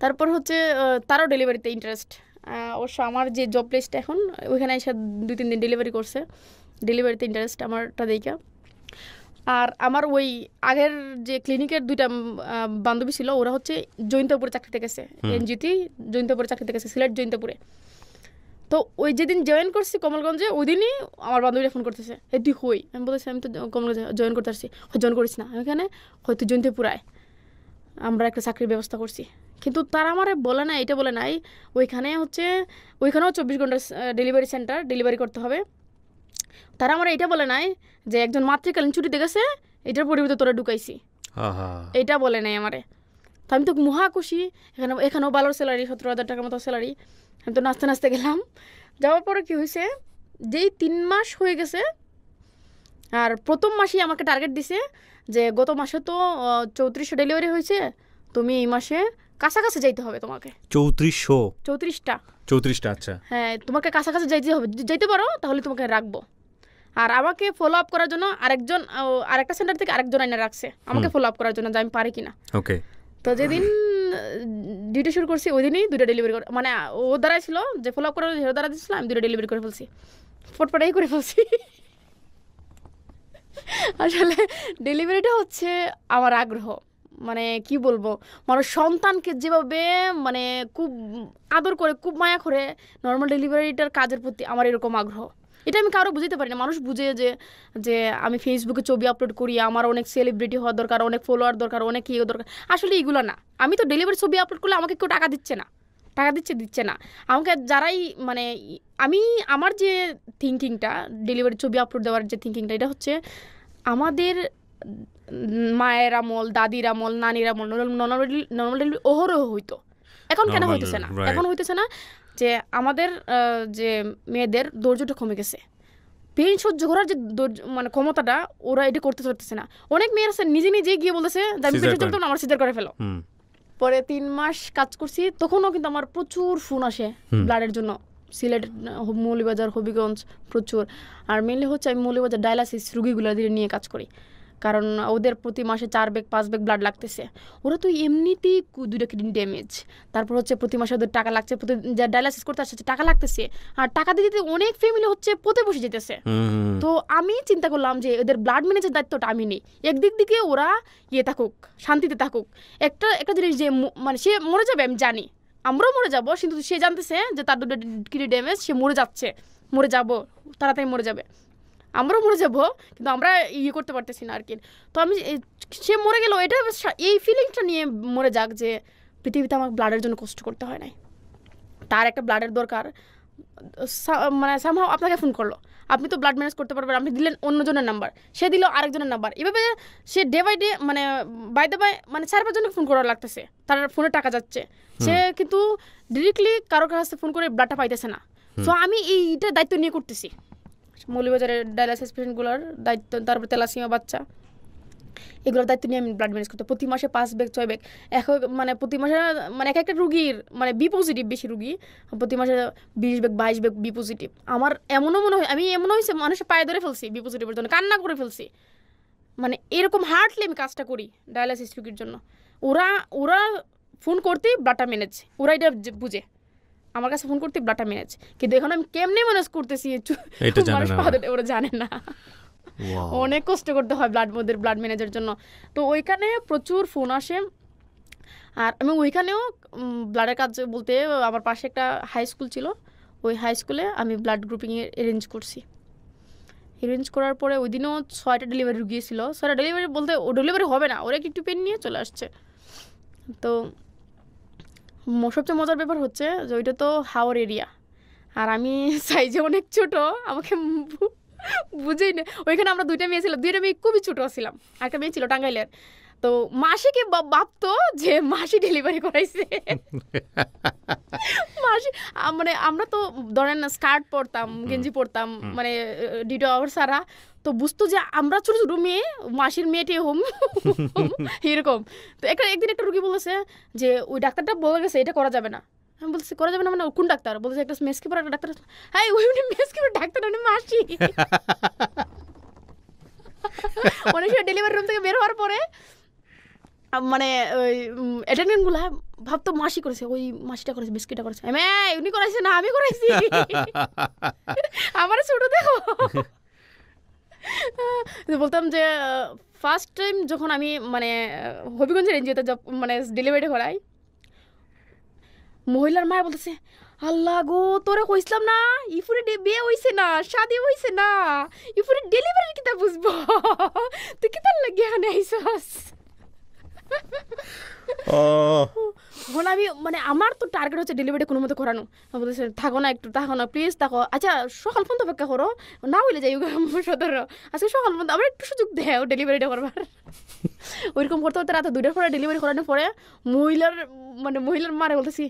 তারপর হচ্ছে তারও ডেলিভারিতে ইন্টারেস্ট। অবশ্য আমার যে জব প্লেসটা এখন, ওইখানে এসে 2-3 দিন ডেলিভারি করছে, ডেলিভারিতে ইন্টারেস্ট আমারটা দেখা। আর আমার ওই আগের যে ক্লিনিকের 2টা বান্ধবী ছিল, ওরা হচ্ছে জৈন্তপুরে চাকরিতে গেছে, এনজিওতে জৈন্তপুরে চাকরিতে গেছে, সিলেট জৈন্তপুরে। তো ওই যেদিন জয়েন করছি কমলগঞ্জে, ওই দিনই আমার বান্ধবীরা ফোন করতেছে, এই তুই হই। আমি বলতেছি আমি তো কমলগঞ্জে জয়েন করতে আসছি। জয়েন করিস না, ওইখানে হয়তো জৈন্তপুরায় আমরা একটা চাকরির ব্যবস্থা করছি। কিন্তু তারা আমার বলে না, এটা বলে নাই ওইখানেও 24 ঘন্টার ডেলিভারি সেন্টার, ডেলিভারি করতে হবে। তারা আমার এটা বলে নাই যে একজন মাতৃকালীন ছুটিতে গেছে, এটার পরিবর্তে তোরা ঢুকাইছি, এটা বলে নাই আমারে। তো আমি তো মহা খুশি, এখানেও ভালো স্যালারি, 17,000 টাকার মতো স্যালারি। আমি তো নাচতে গেলাম। যাওয়ার পরে কী হয়েছে, যেই 3 মাস হয়ে গেছে, আর প্রথম মাসেই আমাকে টার্গেট দিছে যে গত মাসে তো 3400 ডেলিভারি হয়েছে, তুমি এই মাসে কাছাকাছি যাইতে হবে তোমাকে। 34টা? আচ্ছা, হ্যাঁ, তোমাকে কাছাকাছি যাইতে পারো, তাহলে তোমাকে রাখবো। আর আমাকে ফলো আপ করার জন্য আরেকটা সেন্টার থেকে আরেকজন আইনা রাখছে আমাকে ফলো আপ করার জন্য, যে আমি পারি কিনা। ওকে। তো যেদিন ডিউটি শুরু করছি ওই দিনই 2টা ডেলিভারি করে, মানে ও দ্বারাই ছিল যে ফলো আপ করার হিরো দ্বারা দিচ্ছিল, আমি 2টা ডেলিভারি করে ফেলছি, ফটফটাই করে ফেলছি। আসলে ডেলিভারিটা হচ্ছে আমার আগ্রহ, মানে কি বলবো, মানুষ সন্তানকে যেভাবে মানে খুব আদর করে, খুব মায়া করে, নর্মাল ডেলিভারিটার কাজের প্রতি আমার এরকম আগ্রহ। এটা আমি কারো বুঝতে পারি না। মানুষ বুঝে যে আমি ফেসবুকে ছবি আপলোড করি, আমার অনেক সেলিব্রিটি হওয়ার দরকার, অনেক ফলোয়ার দরকার, অনেক ইয়ে দরকার। আসলে এগুলো না। আমি তো ডেলিভারি ছবি আপলোড করলে আমাকে কেউ টাকা দিচ্ছে না। আমাকে যারাই মানে আমার যে থিঙ্কিংটা, ডেলিভারি ছবি আপলোড দেওয়ার যে থিঙ্কিংটা, এটা হচ্ছে আমাদের মায়ের আমল, দাদির আমল, নানির আমল নর্মাল ডেলিভারি অহরহ হইতো। এখন কেন Normal, হইতেছে না right. এখন হইতেছে না যে আমাদের যে মেয়েদের ধৈর্যটা কমে গেছে পেইন সহ্য করার যে মানে ক্ষমতাটা ওরা এটা করতে পারতেছে না অনেক মেয়ের আছে নিজে নিজে গিয়ে বলতেছে যে আমি Scissor পেটে চলতাম না, আমার সিজার করে ফেলো হুম পরে 3 মাস কাজ করছি তখনও কিন্তু আমার প্রচুর ফোন আসে ব্লাডের জন্য সিলেট মৌলভীবাজার হবিগঞ্জ প্রচুর আর মেনলি হচ্ছে আমি মৌলভীবাজার ডায়ালাসিস রুগীগুলো দিয়ে নিয়ে কাজ করি কারণ ওদের প্রতি মাসে 4 ব্যাগ 5 ব্যাগ ব্লাড লাগতেছে ওরা তো এমনিতেই 2টা কিডনি ড্যামেজ তারপর হচ্ছে প্রতি মাসে ওদের টাকা লাগছে প্রতি যা ডায়ালাসিস করতে আসছে টাকা লাগতেছে আর টাকা দিতে দিতে অনেক ফ্যামিলি হচ্ছে পথে বসে যেতেছে তো আমি চিন্তা করলাম যে এদের ব্লাড ম্যানেজের দায়িত্বটা আমি নেই একদিক দিকে ওরা থাকুক শান্তিতে থাকুক একটা জিনিস যে মানে সে মরে যাবে আমি জানি আমরাও মরে যাবো কিন্তু সে জানতেছে যে তার 2টা কিডনি ড্যামেজ সে মরে যাচ্ছে মরে যাবো তাড়াতাড়ি মরে যাবে আমরাও মরে যাবো কিন্তু আমরা করতে পারতেছি না আর কি তো আমি সে মরে গেল এটা এই ফিলিংসটা নিয়ে মরে যাক যে পৃথিবীতে আমার ব্লাডের জন্য কষ্ট করতে হয় নাই তার একটা ব্লাডের দরকার মানে সামহাও আপনাকে ফোন করলো আপনি তো ব্লাড ম্যানেজ করতে পারবেন আপনি দিলেন অন্যজনের নাম্বার সে দিল আরেকজনের নাম্বার এভাবে সে ডে বাই ডে মানে বাই দ্য বাই মানে 4-5 জনকে ফোন করা লাগতেছে তার ফোনে টাকা যাচ্ছে সে কিন্তু ডিরেক্টলি কারো কাছে ফোন করে ব্লাডটা পাইতেছে না সো আমি এইটা দায়িত্ব নিয়ে করতেছি মৌলভীবাজারের ডায়ালাইসিস পেশেন্টগুলোর দায়িত্ব তারপর তেলাসিমা বাচ্চা এগুলোর দায়িত্ব নিয়ে আমি ব্লাড ম্যানেজ করতে প্রতি মাসে 5 ব্যাগ 6 ব্যাগ মানে প্রতি মাসে মানে এক একটা রুগীর মানে বি পজিটিভ বেশি রুগী প্রতি মাসে 20 ব্যাগ 22 ব্যাগ বি পজিটিভ আমার এমনও মনে হয় আমি এমনও হয়েছে মানুষের পায়ে ধরে ফেলছি বি পজিটিভের জন্য কান্না করে ফেলছি মানে এরকম হার্টলি আমি কাজটা করি ডায়ালাইসিস রুগীর জন্য ওরা ফোন করতেই ব্লাডটা ম্যানেজ ওরা এটা বুঝে আমার কাছে ফোন করতে ব্লাডটা ম্যানেজ কিন্তু এখন আমি কেমনে ম্যানেজ করতেছি ওরা জানে না অনেক কষ্ট করতে হয় ব্লাড ম্যানেজের জন্য তো ওইখানে প্রচুর ফোন আসে আর আমি ওইখানেও ব্লাডের কাজ বলতে আমার পাশে একটা হাই স্কুল ছিল ওই হাই স্কুলে আমি ব্লাড গ্রুপিং অ্যারেঞ্জ করছি অ্যারেঞ্জ করার পরে ওই দিনও 6টা ডেলিভারি রুগী ছিল 6টা ডেলিভারি বলতে ও ডেলিভারি হবে না ওরা একটু পেন নিয়ে চলে আসছে তো সবচেয়ে মজার ব্যাপার হচ্ছে যে ওইটা তো হাওর এরিয়া আর আমি সাইজে অনেক ছোট আমাকে বুঝেই না ওইখানে আমরা 2টা মেয়ে ছিলাম 2টা মেয়ে খুবই ছোটো ছিলাম একটা মেয়ে ছিল টাঙ্গাইলের তো মাসিকে ভাবতো যে মাসি ডেলিভারি করাইছে মাসি মানে আমরা তো ধরেন স্কার্ট পরতাম গেঞ্জি পরতাম মানে ডিউটি আওয়ার সারা তো বুঝতো যে আমরা ছোটো ছোটো মেয়ে মাসির মেয়েটি হোম এরকম তো একদিন একটা রুগী বলেছে যে ওই ডাক্তারটা বলে গেছে এটা করা যাবে না আমি বলছি করা যাবে না মানে কোন ডাক্তার বলছে একটা মেসকিপার একটা ডাক্তার হ্যাঁ ওই মেসকিপার ডাক্তার মানে মাসি অনেক সময় ডেলিভারি রুম থেকে বের হওয়ার পরে মানে ওই অ্যাটেন্ডেন্টগুলো ভাবতো মাসি করেছে ওই মাসিটা করেছে বিস্কিটটা করেছে উনি করাইছে না আমি করাইছি আমার ছোটো দেখো বলতাম যে ফার্স্ট টাইম যখন আমি মানে হবিগঞ্জের এনজিওতে মানে ডেলিভারি করাই মহিলার মায়া বলতেছে আল্লাহ গো তোরা কইসলাম না ইফুরে বিয়ে হইছে না শাদি হইছে না ইফুরে ডেলিভারি কিতা বুঝবো তুই কিতা লাগে এখানে আইসস এখন আমি মানে আমার তো টার্গেট হচ্ছে ডেলিভারি কোনো মতো করানো বলতেছে থাকো না একটু থাকো না প্লিজ থাকো আচ্ছা সকাল পর্যন্ত অপেক্ষা করো না হইলে যাই সদর আজকে সকাল পর্যন্ত আমার একটু সুযোগ দেও ডেলিভারিটা করবার ওইরকম করতে করতে রাতে 2টার পরে ডেলিভারি করানোর পরে মহিলার মারে বলতেছি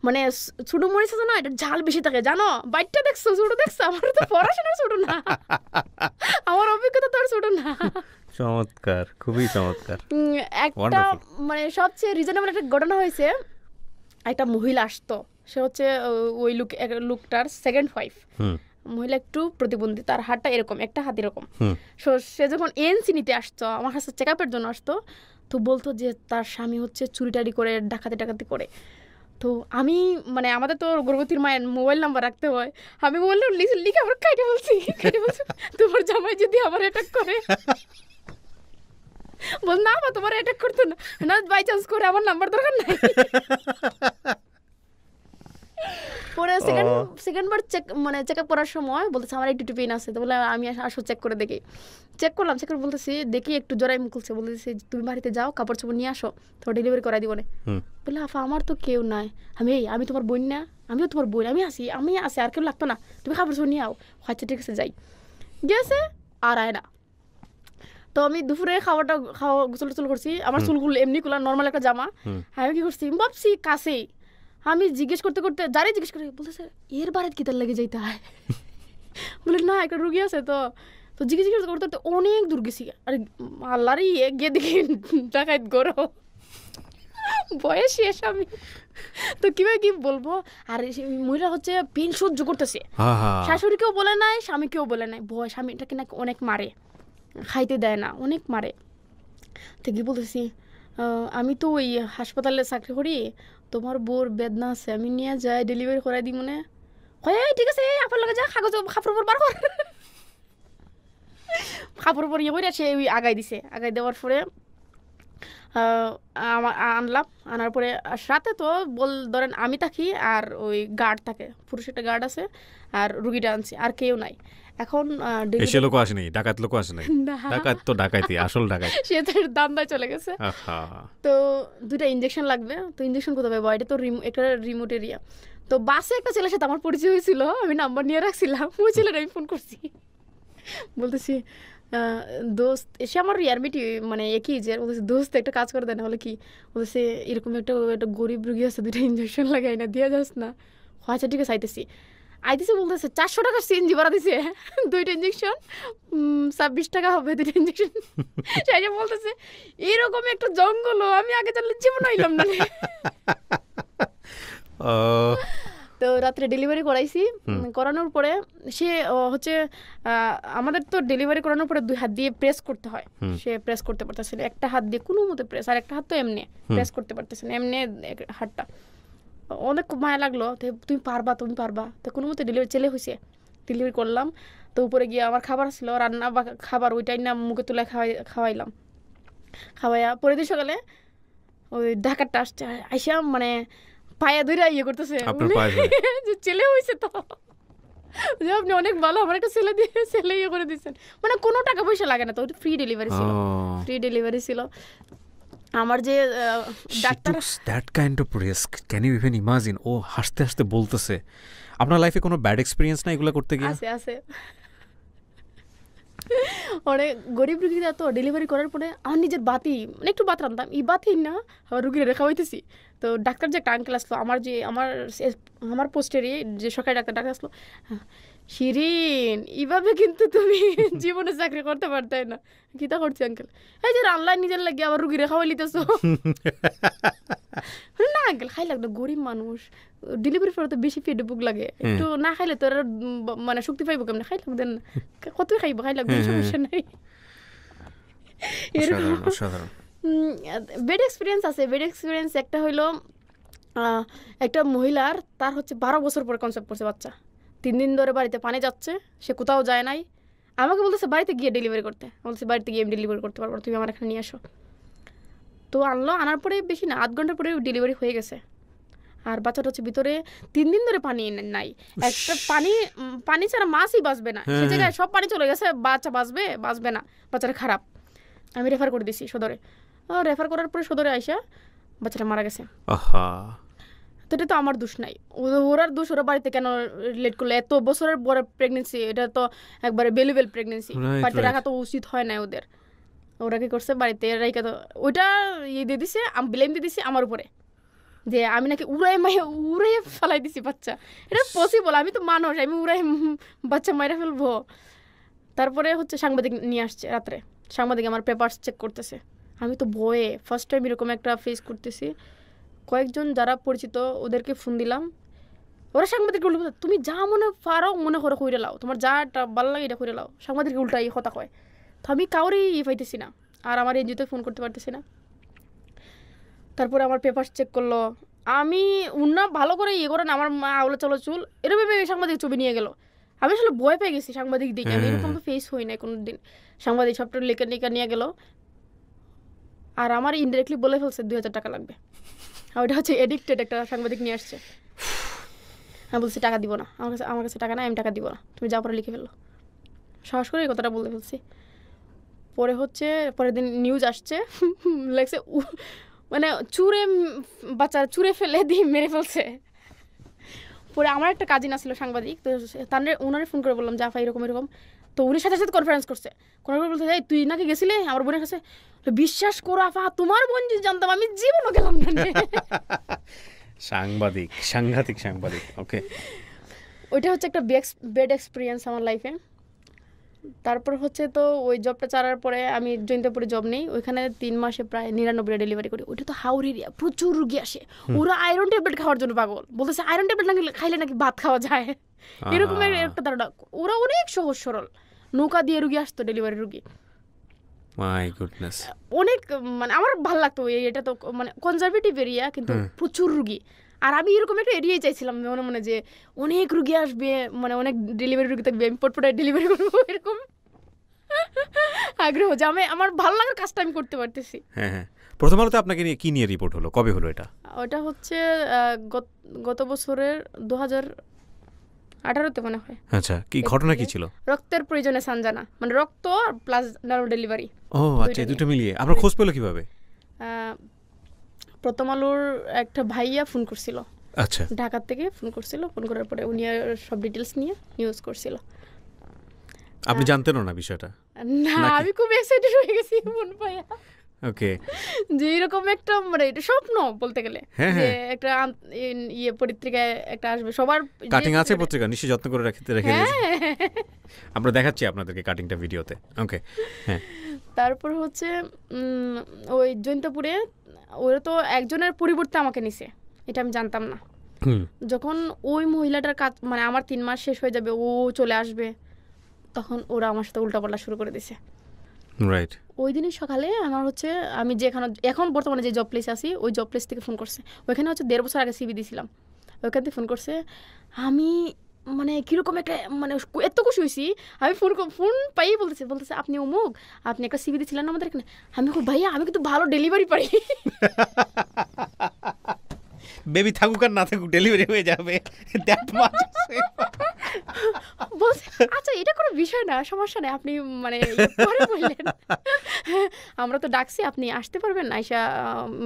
মানে ছোটো মরিছে না এটা ঝাল বেশি থাকে জানো বাইকটা দেখছো ছোটো দেখছো আমার তো পড়াশোনা ছোটো না আমার অভিজ্ঞতা তো আর ছোটো না চমৎকার খুবই চমৎকার একটা মানে সবচেয়ে রিজনেবল একটা ঘটনা হয়েছে একটা মহিলা আসতো সে হচ্ছে ওই লুকটার সেকেন্ড ওয়াইফ মহিলা একটু প্রতিবন্ধী তার হাতটা এরকম একটা হাত এরকম সে যখন এনসি নিতে আসতো আমার কাছে চেক আপের জন্য আসতো তো বলতো যে তার স্বামী হচ্ছে চুরিটারি করে ডাকাতি করে তো আমি মানে আমাদের তো গর্ভবতীর মায়ের মোবাইল নাম্বার রাখতে হয় আমি মোবাইল লিখে আমার কাইটে বলছি তোমার জামাই যদি আমার অ্যাটাক করে বল না তোমার অ্যাটাক করতো না বাই চান্স করে আমার নাম্বার দরকার নাই পরে সেকেন্ডবার চেক আপ করার সময় বলতেছে আমার একটু পেইন আছে তো বলে আমি আসো চেক করে দেখি চেক করলাম চেক করে বলতেছি দেখি একটু জোরাই মুখলছে বলতেছি তুমি বাড়িতে যাও কাপড় চোপড় নিয়ে আসো তোমার ডেলিভারি করাই দিব না বলে আফা আমার তো কেউ নাই আমি তোমার বোন না আমিও তোমার বোন আমি আসি আর কেউ লাগতো না তুমি কাপড় চোপড় নিয়ে আও আচ্ছা ঠিক আছে যাই গেছে আর আয় না তো আমি দুপুরে খাওয়া গোসল টোসল করছি, আমার চুলগুলো এমনি খোলা, নর্মাল একটা জামা। আমি কি করছি ভাবছি কাছেই, আমি জিজ্ঞেস করতে করতে যারাই জিজ্ঞেস করে বলতেছে এর বাড়িতে কিতার লেগে যাইতে হয়। বলে না একটা রুগী আছে তো, তো জিজ্ঞেস করতে করতে অনেক দূর গেছি। আরে আল্লাহরই গিয়ে দেখি ডাকাত গরো, বয়স শেষ আমি, তো কিভাবে কি বলবো। আর মহিলা হচ্ছে পেন সহ্য করতেছে, শাশুড়িকেও বলে নাই স্বামীকেও বলে নাই, স্বামীটাকে নাকি অনেক মারে, খাইতে দেয় না, অনেক মারে। তো কি বলতেছি আমি তো ওই হাসপাতালে চাকরি করি, তোমার বোর বেদনা আছে, আমি নিয়ে যাই ডেলিভারি করাই দিই মনে হয়। ঠিক আছে আপনার লাগে যা কাগজ কাপড় বার কর, কাপড় পর ইয়ে করে সে ওই আগাই দিছে। আগাই দেওয়ার পরে আনলাম, আনার পরে রাতে তো ধরেন আমি থাকি আর ওই গার্ড থাকে, পুরুষ একটা গার্ড আছে, আর রুগীটা আনছি, আর কেউ নাই। এখন এসে লোক আসেনি, ডাকাত লোক আসে নাই, ডাকাত তো ডাকাইতি, আসল ডাকাত সে তো দান্দায় চলে গেছে। তো 2টা ইঞ্জেকশন লাগবে, তো ইঞ্জেকশন কোথায় পাবো, এটা তো একটা রিমোট এরিয়া। তো বাসে একটা ছেলের সাথে আমার পরিচয় হয়েছিল, আমি নাম্বার নিয়ে রাখছিলাম, ওই ছেলের আমি ফোন করছি, বলতেছি দোস্ত এসে আমার রিয়ারমিটি মানে একই যে বলতেছে দোস্ত একটা কাজ করে দেয় না, হলে কি বলতেছে এরকম একটা গরিব রুগী আছে, 2টা ইঞ্জেকশন লাগাই না, দিয়ে যাস না। আচ্ছা ঠিক আছে আইতেছে বলতেছে 400 টাকা সিএনজি ভাড়া দিছে, 2টা ইঞ্জেকশন 26 টাকা হবে 2টা ইঞ্জেকশন। সেই বলতেছে এরকম একটা জঙ্গল আমি আগে জানলে জীবন আইলাম না। তো রাত্রে ডেলিভারি করাইছি, করানোর পরে সে হচ্ছে আমাদের তো ডেলিভারি করানোর পরে 2 হাত দিয়ে প্রেস করতে হয়, সে প্রেস করতে পারতেছিল, একটা হাত দিয়ে কোনো মতে প্রেস, আর একটা হাত তো এমনি প্রেস করতে পারতেছে না, এমনি হাতটা। অনেক মায়া লাগলো, তুমি পারবা তো কোনো মতে ডেলিভারি ছেলে হয়েছে, ডেলিভারি করলাম। তো উপরে গিয়ে আমার খাবার ছিল, রান্না বা খাবার ওইটাই না মুখে তুলে খাওয়াইলাম, খাওয়াইয়া পরের দিন সকালে ওই ডাকাতটা আসছে, আইসা মানে পায়ে ধরে ইয়ে করতেছে যে ছেলে হয়েছে, তো যে আপনি অনেক ভালো, আমার একটা ছেলে ইয়ে করে দিচ্ছেন, মানে কোনো টাকা পয়সা লাগে না, তো ফ্রি ডেলিভারি ছিল। আমার যে doctor that kind of risk, can you even imagine? ও হাসতে হাসতে বলতেছে। আপনার লাইফে কোনো ব্যাড এক্সপেরিয়েন্স না এগুলো করতে গিয়ে? আছে অনেক গরিব রুগীরা তো ডেলিভারি করার পরে আমার নিজের বাতি মানে একটু ভাত রান্তাম, এই বাতি না আমার রুগীরা রেখা হইতেছি। তো ডাক্তার যে একটা আঙ্কেল আসলো, আমার পোস্টেরই যে সরকারি ডাক্তার আসলো, শিরিন এইভাবে কিন্তু তুমি জীবনে চাকরি করতে পারতে না। কিতা করছি আঙ্কেল? এই যে রান্নায় নিজের লাগে আবার রুগী রেখা হইলিতেছ। না আঙ্কেল খাই লাগলো, গরিব মানুষ, ডেলিভারি পরে তো বেশি পেটে বুক লাগে, একটু না খাইলে তো মানে শক্তি পাইব কেমন, খাই লাগবেন না, কতই খাইব, খাই লাগবে, সমস্যা নাই। বেড এক্সপিরিয়েন্স একটা হইলো, একটা মহিলার তার হচ্ছে 12 বছর পরে কনসেপ্ট করছে বাচ্চা, 3 দিন ধরে বাড়িতে পানি যাচ্ছে, সে কোথাও যায় নাই, আমাকে বলতেছে বাড়িতে গিয়ে ডেলিভারি করতে, বলছে বাড়িতে গিয়ে আমি ডেলিভারি করতে পারবো, তুমি আমার এখানে নিয়ে আসো। তো আনার পরে বেশি না 8 ঘন্টার পরে ডেলিভারি হয়ে গেছে, আর বাচ্চাটা হচ্ছে ভিতরে 3 দিন ধরে পানি নাই, একটা পানি ছাড়া মাছই বাঁচবে না, সে জায়গায় সব পানি চলে গেছে, বাচ্চা বাঁচবে না, বাচ্চাটা খারাপ। আমি রেফার করে দিছি সদরে, রেফার করার পরে সদরে আইসা বাচ্চাটা মারা গেছে। তো এটা তো আমার দোষ নাই, ওরার দোষ, ওরা বাড়িতে কেন লেট করলো, এত বছরের বড় প্রেগনেন্সি, এটা তো একবারে ভ্যালুয়েবল প্রেগনেন্সি, বাড়িতে রাখা তো উচিত হয় না ওদের। ওরা কি করছে বাড়িতে রাইকা, তো ওইটা ইয়ে দিয়ে দিছে, ব্লেম দিয়ে দিছে আমার উপরে, যে আমি নাকি উড়াই ফেলাই দিছি বাচ্চা। এটা পসিবল, আমি তো মানুষ, আমি উড়াই বাচ্চা মাইরা ফেলবো। তারপরে হচ্ছে সাংবাদিক নিয়ে আসছে রাত্রে, সাংবাদিক আমার পেপারস চেক করতেছে, আমি তো ভয়ে ফার্স্ট টাইম এরকম একটা ফেস করতেছি। কয়েকজন যারা পরিচিত ওদেরকে ফোন দিলাম, ওরা সাংবাদিককে উল্টো তুমি যা মনে পারো মনে করে কইরে লাও, তোমার যাটা ভালো লাগে এটা কইরে লাও, সাংবাদিককে উল্টাই কথা কয়। তো আমি কাউরেই পাইতেছি না, আর আমার এনজিওতে ফোন করতে পারতেছি না। তারপরে আমার পেপার চেক করলো, আমি উন্না ভালো করে ইয়ে করেন, আমার মা আওলা চলো চুল এরকম সাংবাদিক ছবি নিয়ে গেল। আমি আসলে ভয় পেয়ে গেছি সাংবাদিক দিকে, আমি এরকম তো ফেস হই নাই কোনো দিন। সাংবাদিক সবটা লেখা নিয়ে গেল, আর আমার ইনডাইরেক্টলি বলে ফেলছে 2000 টাকা লাগবে। আর ওটা হচ্ছে এডিক্টেড একটা সাংবাদিক নিয়ে আসছে। আমি বলছি টাকা দিব না, আমার কাছে টাকা নাই, আমি টাকা দিব না, তুমি যা পরে লিখে ফেললো। সাহস করে এই কথাটা বলে ফেলছি। পরের দিন নিউজ আসছে, লেখছে মানে বাচ্চা চুরে ফেলে দিয়ে মেরে ফেলছে। পরে আমার একটা কাজিন আসছিল সাংবাদিক, তো ওনারে ফোন করে বললাম যে আফা এরকম এরকম, তো উনি সাথে সাথে কনফারেন্স করছে, কনফারেন্স বলতে এই তুই নাকি গেছিলে আমার বোনের কাছে, বিশ্বাস করো আফা তোমার বোন যদি জানতাম আমি জীবনও গেলাম না। সাংবাদিক, সাংঘাতিক সাংবাদিক। ওকে, ওইটা হচ্ছে একটা বেড এক্সপিরিয়েন্স আমার লাইফে। তারপর হচ্ছে তো ওই জবটা ছাড়ার পরে আমি জয়ন্তপুরে জব নেই, ওইখানে 3 মাসে প্রায় 99টা ডেলিভারি করি। ওইটা তো হাওড় এরিয়া, প্রচুর রুগী আসে, ওরা আয়রন ট্যাবলেট খাওয়ার জন্য পাগল, বলতেছে আয়রন ট্যাবলেট না খাইলে নাকি ভাত খাওয়া যায়, এরকম একটা ধারণা। ওরা অনেক সহজ সরল, নৌকা দিয়ে রুগী আসতো, ডেলিভারি রুগী। মাই গুডনেস, অনেক মানে আমার ভালো লাগতো এই এরিয়াটা, তো মানে কনজারভেটিভ এরিয়া কিন্তু প্রচুর রুগী। আর আমি এরকম একটা এরিয়াই চাইছিলাম মনে মনে যে অনেক রুগী আসবে, মানে অনেক ডেলিভারি রুগী থাকবে, আমি পটপটায় ডেলিভারি করবো, এরকম আগ্রহ যে আমি আমার ভালো লাগার কাজটা আমি করতে পারতেছি। হ্যাঁ হ্যাঁ। প্রথম আলোতে আপনাকে নিয়ে কি নিয়ে রিপোর্ট হলো, কবে হলো এটা? ওটা হচ্ছে গত বছরের 2018-তে মনে হয়। আচ্ছা, কি ঘটনা কি ছিল? রক্তের প্রয়োজনে সানজানা, মানে রক্ত প্লাস নারো ডেলিভারি। ও আচ্ছা, দুটো মিলিয়ে আপনার খোঁজ পেলো কিভাবে? প্রথম আলোর একটা ভাইয়া ফোন করছিল, আচ্ছা, ঢাকা থেকে ফোন করছিল, ফোন করার পরে উনি সব ডিটেলস নিয়ে নিউজ করছিল। আপনি জানতেনও না বিষয়টা? না, আমি খুব এক্সাইটেড হয়ে গেছি ফোন পাইয়া। ওকে, যে এরকম একটা মানে এটা স্বপ্ন বলতে গেলে, যে একটা ইয়ে পত্রিকায় একটা আসবে, সবার কাটিং আছে পত্রিকা নিশ্চয়ই যত্ন করে রেখে দিয়েছেন। আমরা দেখাচ্ছি আপনাদেরকে কাটিংটা ভিডিওতে। ওকে, হ্যাঁ। তারপর হচ্ছে ওই জয়ন্তপুরে ওরা তো একজনের পরিবর্তে আমাকে নিছে, এটা আমি জানতাম না। যখন ওই মহিলাটার কাজ মানে আমার 3 মাস শেষ হয়ে যাবে, ও চলে আসবে, তখন ওরা আমার সাথে উল্টাপাল্টা শুরু করে দিছে। রাইট। ওই দিনই সকালে আমার হচ্ছে আমি যেখানে এখন বর্তমানে যে জব প্লেস আছি, ওই জব প্লেস থেকে ফোন করছে। ওইখানে হচ্ছে 1.5 বছর আগে সিভি দিয়েছিলাম, ওইখান থেকে ফোন করছে। আমি মানে কীরকম একটা মানে এত খুশি হয়েছি, আমি ফোন পাইই বলতেছে আপনি অমুক, আপনি একটা সিভি দিয়েছিলেন আমাদের এখানে। আমি ভাইয়া আমি কিন্তু ভালো ডেলিভারি পারি। বেবি থাকুক আর না থাকুক ডেলিভারি হয়ে যাবে। বলছে আচ্ছা এটা কোনো বিষয় না, সমস্যা নেই, আপনি মানে পরে বললেন আমরা তো ডাকছি, আপনি আসতে পারবেন, আইসা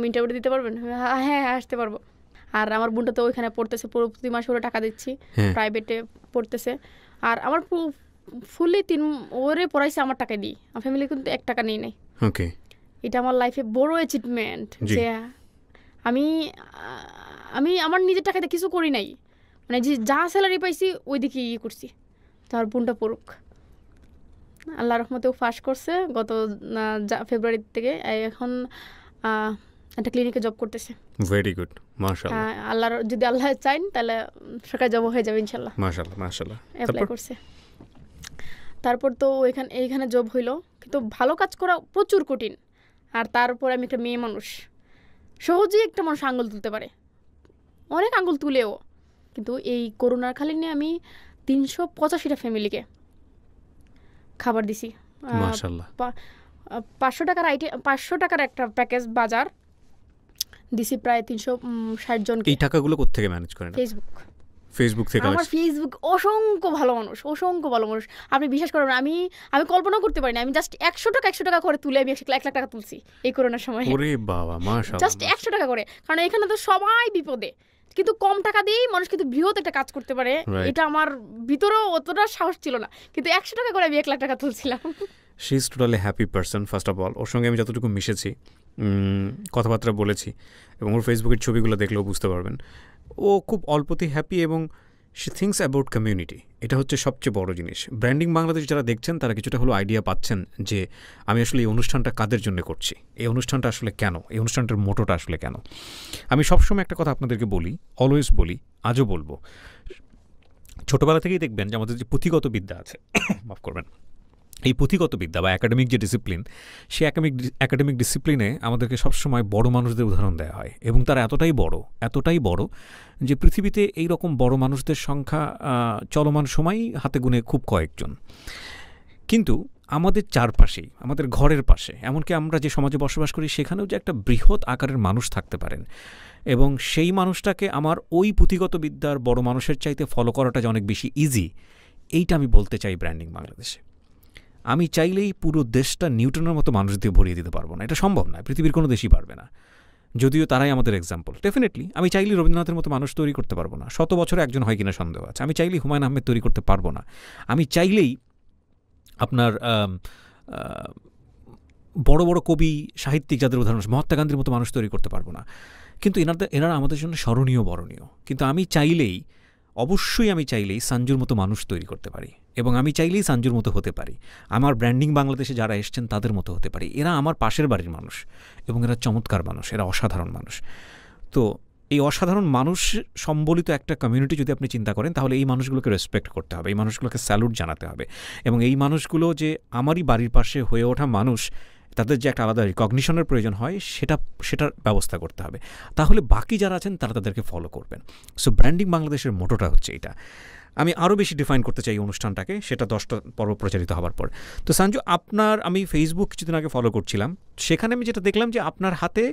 ইন্টারভিউ দিতে পারবেন? হ্যাঁ আসতে পারবো। আর আমার বোনটা তো ওইখানে পড়তেছে, প্রতি মাসে ওরা টাকা দিচ্ছি, প্রাইভেটে পড়তেছে। আর আমার ফুললি 3 ওরে পড়াইছে আমার টাকা দিই, আমার ফ্যামিলি কিন্তু 1 টাকা নেই নাই। ওকে, এটা আমার লাইফে বড় অ্যাচিভমেন্ট যে আমি আমার নিজের টাকাতে কিছু করি নাই, মানে যে যা স্যালারি পাইছি ওই দিকে ইয়ে করছি। তার বোনটা পড়ুক, আল্লাহ রহমতেও ফাঁস করছে গত ফেব্রুয়ারি থেকে, এখন একটা ক্লিনিকে জব করতেছে। ভেরি গুড, মাশাআল্লাহ। আল্লাহর যদি আল্লাহ চাইন তাহলে সরকারি জব হয়ে যাবে ইনশাল্লাহ। মাশাআল্লাহ মাশাআল্লাহ। অ্যাপ্লাই করছে। তারপর তো এইখানে জব হইলো, কিন্তু ভালো কাজ করা প্রচুর কঠিন। আর তার উপর আমি একটা মেয়ে মানুষ, সহজেই একটা মানুষ আঙ্গুল তুলতে পারে, অনেক আঙ্গুল তুলেও। কিন্তু এই করোনার কালীনে আমি 385টা ফ্যামিলিকে খাবার দিছি। মাশাআল্লাহ। 500 টাকার 500 টাকার একটা প্যাকেজ বাজার দিছি প্রায় 360 জন। এই টাকাগুলো কোত্থেকে ম্যানেজ করেন? ফেসবুক থেকে। আমার ফেসবুক অসংখ্য ভালো মানুষ, আপনি বিশ্বাস করবেন আমি কল্পনা করতে পারি না, আমি জাস্ট 100 টাকা করে তুলে আমি 1 লাখ টাকা তুলছি এই করোনার সময়। ওরে বাবা, মাশাআল্লাহ। জাস্ট 100 টাকা করে, কারণ এখানে তো সবাই বিপদে, কিন্তু কম টাকা দিয়েই মানুষ কিন্তু বৃহৎ একটা কাজ করতে পারে। এটা আমার ভিতরেও অতটা সাহস ছিল না, কিন্তু 100 টাকা করে আমি 1 লাখ টাকা তুলছিলাম। She is totally happy person. First of all ওর সঙ্গে আমি যতটুকু মিশেছি, কথাবার্তা বলেছি, এবং ওর ফেসবুকের ছবিগুলো দেখলেও বুঝতে পারবেন ও খুব অল্পতেই হ্যাপি, এবং শি থিঙ্কস অ্যাবাউট কমিউনিটি। এটা হচ্ছে সবচেয়ে বড় জিনিস। ব্র্যান্ডিং বাংলাদেশ যারা দেখছেন তারা কিছুটা হলো আইডিয়া পাচ্ছেন যে আমি আসলে এই অনুষ্ঠানটা কাদের জন্য করছি, এই অনুষ্ঠানটা আসলে কেন, এই অনুষ্ঠানটার মোটোটা আসলে কেন। আমি সবসময় একটা কথা আপনাদেরকে বলি, অলওয়েজ বলি, আজও বলবো, ছোটোবেলা থেকেই দেখবেন যে আমাদের যে পুঁথিগত বিদ্যা আছে, মাফ করবেন, এই পুঁথিগত বিদ্যা বা একাডেমিক যে ডিসিপ্লিন, সেই একাডেমিক ডিসিপ্লিনে আমাদেরকে সবসময় বড় মানুষদের উদাহরণ দেওয়া হয়, এবং তারা এতটাই বড় যে পৃথিবীতে এই রকম বড় মানুষদের সংখ্যা চলমান সময়ই হাতে গুনে খুব কয়েকজন। কিন্তু আমাদের চারপাশেই, আমাদের ঘরের পাশে, এমনকি আমরা যে সমাজে বসবাস করি সেখানেও যে একটা বৃহৎ আকারের মানুষ থাকতে পারেন, এবং সেই মানুষটাকে আমার ওই পুঁথিগত বিদ্যার বড় মানুষের চাইতে ফলো করাটা যে অনেক বেশি ইজি, এইটা আমি বলতে চাই ব্র্যান্ডিং বাংলাদেশে। আমি চাইলেই পুরো দেশটা নিউটনের মতো মানুষ দিয়ে ভরিয়ে দিতে পারবো না, এটা সম্ভব নয়, পৃথিবীর কোনো দেশই পারবে না। যদিও তারাই আমাদের এক্সাম্পল। ডেফিনেটলি আমি চাইলেই রবীন্দ্রনাথের মতো মানুষ তৈরি করতে পারবো না, 100 বছরে একজন হয় কিনা সন্দেহ আছে। আমি চাইলেই হুমায়ুন আহমেদ তৈরি করতে পারবো না। আমি চাইলেই আপনার বড় বড় কবি সাহিত্যিক যাদের উদাহরণ মহাত্মা গান্ধীর মতো মানুষ তৈরি করতে পারবো না। কিন্তু এনারা আমাদের জন্য স্মরণীয় বরণীয়। কিন্তু আমি চাইলেই, অবশ্যই আমি চাইলেই সঞ্জুর মতো মানুষ তৈরি করতে পারি, এবং আমি চাইলেই সঞ্জুর মতো হতে পারি। আমার ব্র্যান্ডিং বাংলাদেশে যারা এসছেন তাদের মতো হতে পারি। এরা আমার পাশের বাড়ির মানুষ এবং এরা চমৎকার মানুষ, এরা অসাধারণ মানুষ। তো এই অসাধারণ মানুষ সম্বলিত একটা কমিউনিটি যদি আপনি চিন্তা করেন, তাহলে এই মানুষগুলোকে রেসপেক্ট করতে হবে, এই মানুষগুলোকে স্যালুট জানাতে হবে, এবং এই মানুষগুলো যে আমারই বাড়ির পাশে হয়ে ওঠা মানুষ, তাদের যে একটা আলাদা রিকগনিশনের প্রয়োজন হয় সেটার ব্যবস্থা করতে হবে। তাহলে বাকি যারা আছেন তারা তাদেরকে ফলো করবেন। সো ব্র্যান্ডিং বাংলাদেশের মোটোটা হচ্ছে এটা। আমি আরও বেশি ডিফাইন করতে চাই অনুষ্ঠানটাকে, সেটা 10টা পর্ব প্রচারিত হওয়ার পর। তো সঞ্জু, আমি ফেসবুক কিছুদিন আগে ফলো করছিলাম, সেখানে আমি যেটা দেখলাম যে আপনার হাতে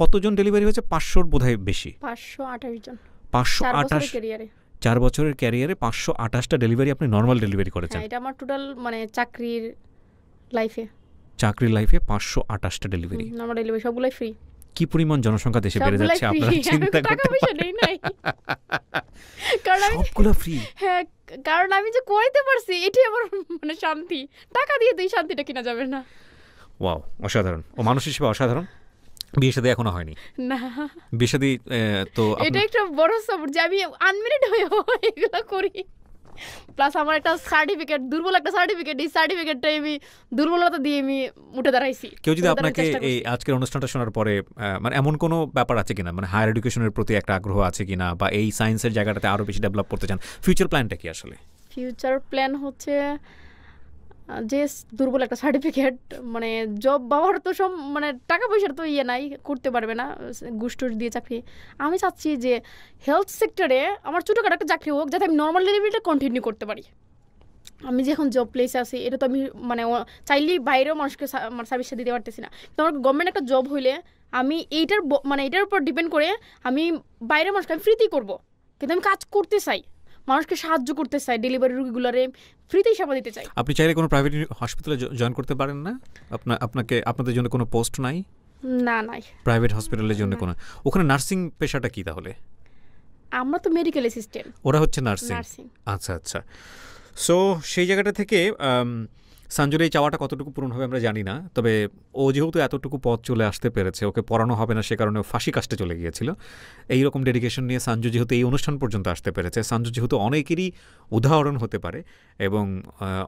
কতজন ডেলিভারি হয়েছে? 500-র বোধহয় বেশি, 528 জন। 528 4 বছরের ক্যারিয়ারে 528টা ডেলিভারি আপনি নর্মাল ডেলিভারি করেছেন। এটা আমার টোটাল মানে চাকরির লাইফে 528টা ডেলিভারি। নর্মাল ডেলিভারি সবগুলাই ফ্রি। কি পরিমাণ জনসংখ্যা দেশে বেড়ে যাচ্ছে আপনারা চিন্তা করতে পারেন? কারণ সবগুলো ফ্রি। হ্যাঁ, কারণ আমি যে করাইতে পারছি এটাই আমার মানে শান্তি। টাকা দিয়ে তো এই শান্তিটা কিনা যাবে না। ওয়াও, অসাধারণ। ও মানুষ হিসেবে অসাধারণ। বিয়ে শাদী এখনো হয়নি? না, বিয়ে শাদী তো এটা একটা বড় সাপোর্ট যে আমি আনমেরিড হয়ে এগুলো করি। প্লাস আমার একটা সার্টিফিকেট, দুর্বল একটা সার্টিফিকেট, এই সার্টিফিকেটটা আমি দুর্বলতা দিয়ে আমি উঠে দাঁড়াইছি। কেউ যদি আপনাকে এই আজকের অনুষ্ঠানটা শোনার পরে মানে এমন কোনো ব্যাপার আছে কিনা, মানে হায়ার এডুকেশনের প্রতি একটা আগ্রহ আছে কিনা, বা এই সায়েন্সের জায়গাটাতে আরও বেশি ডেভেলপ করতে চান, ফিউচার প্ল্যানটা কি আসলে? ফিউচার প্ল্যান হচ্ছে যে দুর্বল একটা সার্টিফিকেট, মানে জব বাবার তো সব মানে টাকা পয়সার তো নাই, করতে পারবে না ঘুষ-টুস দিয়ে চাকরি। আমি চাচ্ছি যে হেলথ সেক্টরে আমার ছোটোখাটো একটা চাকরি হোক, যাতে আমি নর্মাল ডেলিভারিটা কন্টিনিউ করতে পারি। আমি যে এখন জব প্লেসে আছি, এটা তো আমি মানে চাইলেই বাইরেও মানুষকে সার্ভিসটা দিতে পারতেছি না। তো আমার গভর্নমেন্ট একটা জব হইলে আমি এটার উপর ডিপেন্ড করে আমি বাইরের মানুষকে আমি ফ্রিতেই করবো, কিন্তু আমি কাজ করতে চাই, মানুষকে সাহায্য করতে চাই, ডেলিভারি রোগীগুলোরে ফ্রিতেই সেবা দিতে চাই। আপনি চাইলে কোনো প্রাইভেট হসপিটালে জয়েন করতে পারেন না? আপনাদের জন্য কোনো পোস্ট নাই? না, নাই। প্রাইভেট হসপিটালের জন্য কোনো? ওখানে নার্সিং পেশাটা কি তাহলে? আমরা তো মেডিকেল অ্যাসিস্ট্যান্ট, ওরা হচ্ছে নার্সিং। আচ্ছা আচ্ছা। সো সেই জায়গাটা থেকে সঞ্জুর এই চাওয়াটা কতটুকু পূরণ হবে আমরা জানি না, তবে ও যেহেতু এতটুকু পথ চলে আসতে পেরেছে, ওকে পড়ানো হবে না সে কারণে ফাঁসি কাস্টে চলে গিয়েছিল। এইরকম ডেডিকেশন নিয়ে সঞ্জু যেহেতু এই অনুষ্ঠান পর্যন্ত আসতে পেরেছে, সঞ্জু যেহেতু অনেকেরই উদাহরণ হতে পারে এবং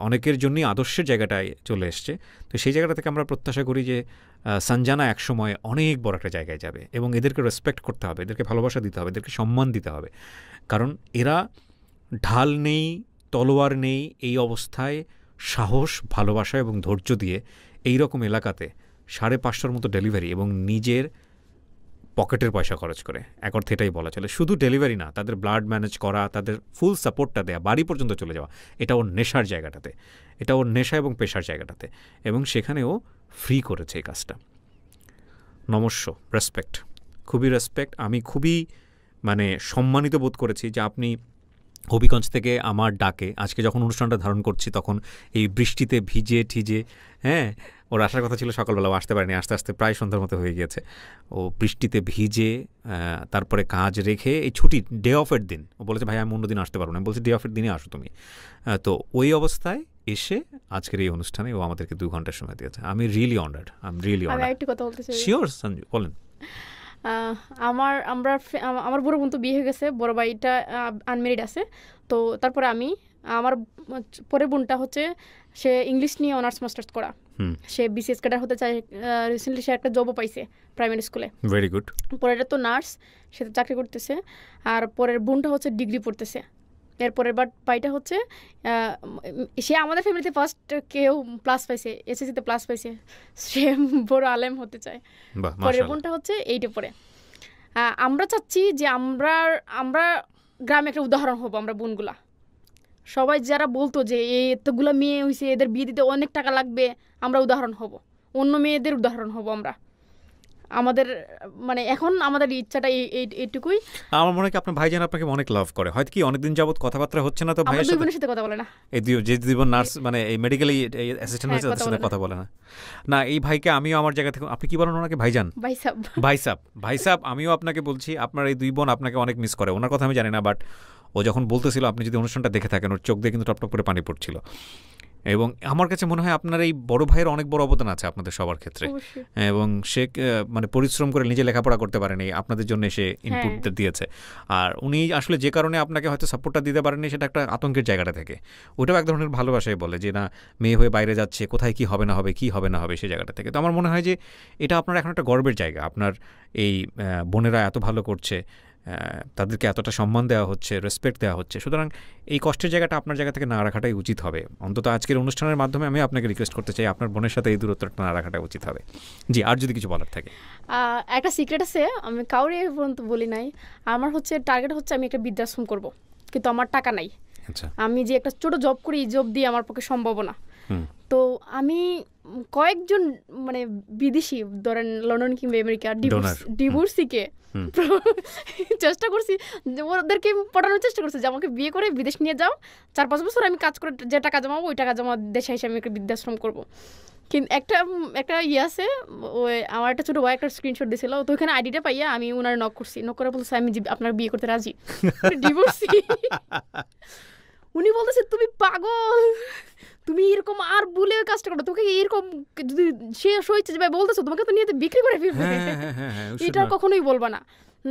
অনেকের জন্যই আদর্শের জায়গাটায় চলে এসছে, তো সেই জায়গাটা থেকে আমরা প্রত্যাশা করি যে সঞ্জানা একসময় অনেক বড় একটা জায়গায় যাবে, এবং এদেরকে রেসপেক্ট করতে হবে, এদেরকে ভালোবাসা দিতে হবে, এদেরকে সম্মান দিতে হবে, কারণ এরা ঢাল নেই, তলোয়ার নেই, এই অবস্থায় সাহস, ভালোবাসা এবং ধৈর্য দিয়ে এই রকম এলাকাতে 550টার মতো ডেলিভারি এবং নিজের পকেটের পয়সা খরচ করে, এক অর্থে এটাই বলা চলে। শুধু ডেলিভারি না, তাদের ব্লাড ম্যানেজ করা, তাদের ফুল সাপোর্টটা দেওয়া, বাড়ি পর্যন্ত চলে যাওয়া, এটা ওর নেশার জায়গাটাতে, এটা ওর নেশা এবং পেশার জায়গাটাতে, এবং সেখানেও ফ্রি করেছে এই কাজটা। নমস্য, রেসপেক্ট, খুবই রেসপেক্ট। আমি খুবই মানে সম্মানিত বোধ করেছি যে আপনি হবিগঞ্জ থেকে আমার ডাকে আজকে যখন অনুষ্ঠানটা ধারণ করছি, তখন এই বৃষ্টিতে ভিজে ঠিজে, হ্যাঁ, ওর আসার কথা ছিল সকালবেলা, আসতে পারেনি, আস্তে আস্তে প্রায় সন্ধ্যার মতো হয়ে গিয়েছে। ও বৃষ্টিতে ভিজে তারপরে কাজ রেখে এই ছুটি ডে অফের দিন ও বলেছে ভাই আমি অন্যদিন আসতে পারবো না, আমি বলছি ডে অফের দিনে আসো তুমি। তো ওই অবস্থায় এসে আজকের এই অনুষ্ঠানে ও আমাদেরকে 2 ঘন্টার সময় দিয়েছে। আমি রিয়েলি অনার্ড, শিওর সঞ্জু বলেন। আমার বড় বোন তো বিয়ে হয়ে গেছে, বড় ভাইটা আনমেরিড আছে। তো তারপরে আমার পরের বোনটা হচ্ছে সে ইংলিশ নিয়ে অনার্স মাস্টার্স করা, সে বিসিএস ক্যাডার হতে চায়। রিসেন্টলি সে একটা জবও পাইছে প্রাইমারি স্কুলে, ভেরি গুড। পরেরটা তো নার্স, সে তো চাকরি করতেছে। আর পরের বোনটা হচ্ছে ডিগ্রি পড়তেছে। এরপরের ভাইটা হচ্ছে সে আমাদের ফ্যামিলিতে ফার্স্ট কেউ প্লাস পাইছে, এসএসসিতে প্লাস পাইছে, সে বড় আলেম হতে চায়। পরের বোনটা হচ্ছে 8-এ পড়ে। আমরা চাচ্ছি যে আমরা গ্রামে একটা উদাহরণ হব। আমরা বোনগুলা সবাই যারা বলতো যে এতগুলো মেয়ে হয়েছে, এদের বিয়ে দিতে অনেক টাকা লাগবে, আমরা উদাহরণ হব, অন্য মেয়েদের উদাহরণ হব আমরা। আমাদের মানে এখন আমাদের ইচ্ছাটা এইটুকুই। আমার মনে হয় কি আপনার ভাইজান আপনাকে অনেক লাভ করে, হয়তো কি অনেকদিন যাবত কথাবার্তা হচ্ছে না তো আমার ভাইয়ের দুই সাথে, বোনের সাথে কথা বলে না। এই যে জীবন নার্স মানে এই মেডিকেল অ্যাসিস্ট্যান্ট হয়েছে তাদের সাথে কথা বলে না। না এই ভাইকে আমিও আমার জায়গা থেকে, আপনি কি বলেন ওনাকে ভাইজান? ভাইসাব আমিও আপনাকে বলছি আপনার এই দুই বোন আপনাকে অনেক মিস করে। ওনার কথা আমি জানি না, বাট ও যখন বলতেছিল, আপনি যদি অনুষ্ঠানটা দেখে থাকেন, ওর চোখ দিয়ে কিন্তু টপটপ করে পানি পড়ছিল। এবং আমার কাছে মনে হয় আপনার এই বড় ভাইয়ের অনেক বড় অবদান আছে আপনাদের সবার ক্ষেত্রে, এবং সে মানে পরিশ্রম করে নিজে লেখাপড়া করতে পারেনি, আপনাদের জন্য সে ইনপুট দিয়েছে। আর উনি আসলে যে কারণে আপনাকে হয়তো সাপোর্টটা দিতে পারেননি সেটা একটা আতঙ্কের জায়গাটা থেকে, ওটাও এক ধরনের ভালোবাসাই বলে যে না মেয়ে হয়ে বাইরে যাচ্ছে, কোথায় কি হবে না হবে সেই জায়গাটা থেকে। তো আমার মনে হয় যে এটা আপনার এখন একটা গর্বের জায়গা, আপনার এই বোনেরা এত ভালো করছে, তাদেরকে এতটা সম্মান দেওয়া হচ্ছে, রেসপেক্ট দেওয়া হচ্ছে, সুতরাং এই কষ্টের জায়গাটা আপনার জায়গা থেকে না রাখাটাই উচিত হবে। অন্তত আজকের অনুষ্ঠানের মাধ্যমে আমি আপনাকে রিকোয়েস্ট করতে চাই আপনার বোনের সাথে এই দূরত্বটা না রাখাটা উচিত হবে। জি, আর যদি কিছু বলার থাকে। একটা সিক্রেট আছে, আমি কাউরে পর্যন্ত বলি নাই। আমার হচ্ছে টার্গেট হচ্ছে আমি একটা বৃদ্ধাশ্রম করব, কিন্তু আমার টাকা নাই। আমি যে একটা ছোট জব করি, জব দিয়ে আমার পক্ষে সম্ভব না। তো আমি কয়েকজন মানে বিদেশি, ধরেন লন্ডন কিংবা আমেরিকা ডিভোর্সিকে চেষ্টা করছি, ওদেরকে পড়ানোর চেষ্টা করছি যে আমাকে বিয়ে করে বিদেশ নিয়ে যাও, 4-5 বছর আমি কাজ করে যে টাকা জমাবো ওই টাকা জমা দেশে এসে আমি একটা বৃদ্ধাশ্রম করবো। কিন্তু একটা ইয়ে আছে, ওই আমার একটা ছোটো ভাই একটা স্ক্রিনশট দিয়েছিল, তো ওইখানে আইডিটা পাইয়া আমি ওনার নক করছি, নক করে বলছি আমি আপনার বিয়ে করতে রাজি, ডিভোর্সি। উনি বলতেছে তুমি পাগল, তুমি এরকম আর বলে ওই কাজটা করো, তোকে এরকম যদি সে সইছে যে ভাই বলতেছো তোমাকে তো নিয়ে বিক্রি করে ফেলবে, এটা কখনোই বলবা না,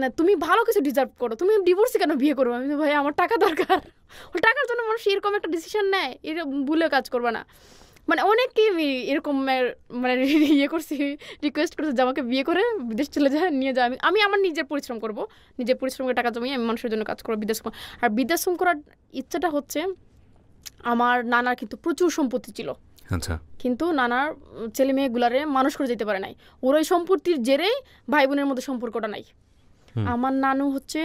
না তুমি ভালো কিছু ডিজার্ভ করো, তুমি ডিভোর্সে কেন বিয়ে করবো? আমি ভাই আমার টাকা দরকার, টাকার জন্য মানুষ এরকম একটা ডিসিশন নেয়, এরকম ভুলেও কাজ করবা না। মানে অনেককেই এরকম মানে ইয়ে করছি, রিকোয়েস্ট করছি যে আমাকে বিয়ে করে বিদেশ চলে যায়, নিয়ে যায়। আমি আমার নিজের পরিশ্রম করবো, নিজের পরিশ্রম করে টাকা জমিয়ে আমি মানুষের জন্য কাজ করবো, বিদেশ। আর বৃদ্ধাশ্রম করার ইচ্ছাটা হচ্ছে, আমার নানার কিন্তু প্রচুর সম্পত্তি ছিল, কিন্তু নানার ছেলে মেয়েগুলারে মানুষ করে যেতে পারে নাই, ওর ওই সম্পত্তির জেরেই ভাই বোনের মধ্যে সম্পর্কটা নাই। আমার নানু হচ্ছে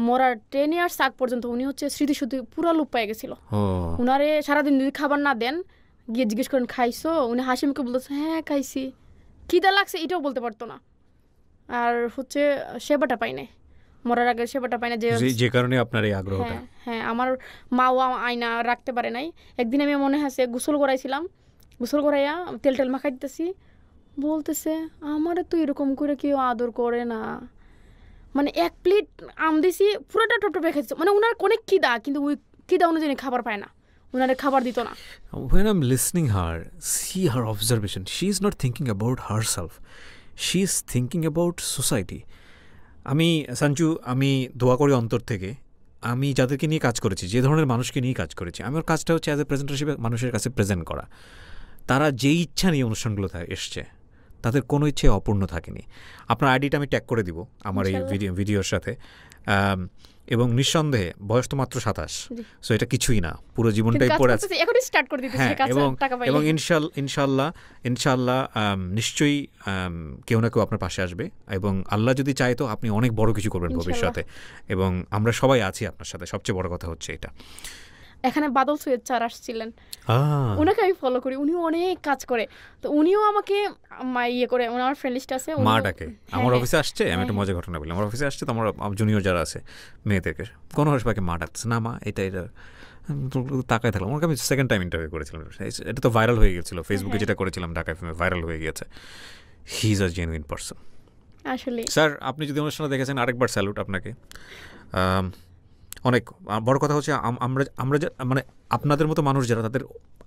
মরার 10 ইয়ার্স আগ পর্যন্ত উনি হচ্ছে স্মৃতিশক্তি পুরো লোপ পেয়ে গেছিল। উনারে সারাদিন যদি খাবার না দেন, গিয়ে জিজ্ঞেস করেন খাইছো, উনি হাসি মুখে বলতেছে হ্যাঁ খাইছি, খিদা লাগছে এটাও বলতে পারতো না। আর হচ্ছে সেবাটা পাই নাই, মরার আগে সেবাটা পাই না, যে কারণে আপনার এই আগ্রহটা। হ্যাঁ, আমার মাও আয়না রাখতে পারে নাই। একদিন আমি মনে আছে গোসল করাইছিলাম, গোসল করাইয়া তেল টেল মাখাই দিতেছি, বলতেছে আমারে তো এরকম করে কেউ আদর করে না। মানে 1 প্লেট আম দিছি, পুরোটা টপটপে খাইছে, মানে ওনার অনেক খিদা, কিন্তু ওই খিদা অনুযায়ী খাবার পায় না, ওনারে খাবার দিত না। When I'm listening her, see her observation, she is not thinking about herself, she is thinking about society. Sanju, আমি দোয়া করি অন্তর থেকে, আমি যাদেরকে নিয়ে কাজ করেছি, যে ধরনের মানুষকে নিয়ে কাজ করেছি, আমার কাজটা হচ্ছে অ্যাজ এ প্রেজেন্টার হিসেবে মানুষের কাছে প্রেজেন্ট করা। তারা যেই ইচ্ছা নিয়ে অনুষ্ঠানগুলোতে এসছে, তাদের কোনো ইচ্ছে অপূর্ণ থাকেনি। আপনার আইডিটা আমি ট্যাগ করে দিব আমার এই ভিডিওর সাথে, এবং নিঃসন্দেহে বয়স তো মাত্র 27, সো এটা কিছুই না, পুরো জীবনটাই পড়ে আছে। হ্যাঁ, এবং ইনশাল্লাহ নিশ্চয়ই কেউ না কেউ আপনার পাশে আসবে, এবং আল্লাহ যদি চায় তো আপনি অনেক বড় কিছু করবেন ভবিষ্যতে, এবং আমরা সবাই আছি আপনার সাথে। সবচেয়ে বড় কথা হচ্ছে এটা। এখানে বাদল সৈয়দ স্যার আসছিলেন, ওনাকে আমি ফলো করি, উনিও অনেক কাজ করে, তো উনিও আমাকে ইয়ে করে, ওনার ফ্রেন্ড লিস্ট আছে, মা ডাকে। আমার অফিসে আসছে, আমি একটা মজার ঘটনা বলি, আমার অফিসে আসছে তো আমার জুনিয়র যারা আছে মেয়েদেরকে, কোনো হাসপাকে মা ডাকছে না, মা এটা তাকায় থাকলাম। ওনাকে আমি সেকেন্ড টাইম ইন্টারভিউ করেছিলাম, এটা তো ভাইরাল হয়ে গেছিলো ফেসবুকে, যেটা করেছিলাম ঢাকা এফএমে, ভাইরাল হয়ে গিয়েছে। হি ইজ আ জেনুইন পারসন আসলে। স্যার, আপনি যদি অনুষ্ঠানে দেখেছেন, আরেকবার স্যালুট আপনাকে। অনেক বড় কথা হচ্ছে আমরা মানে আপনাদের মতো মানুষ যারা, তাদের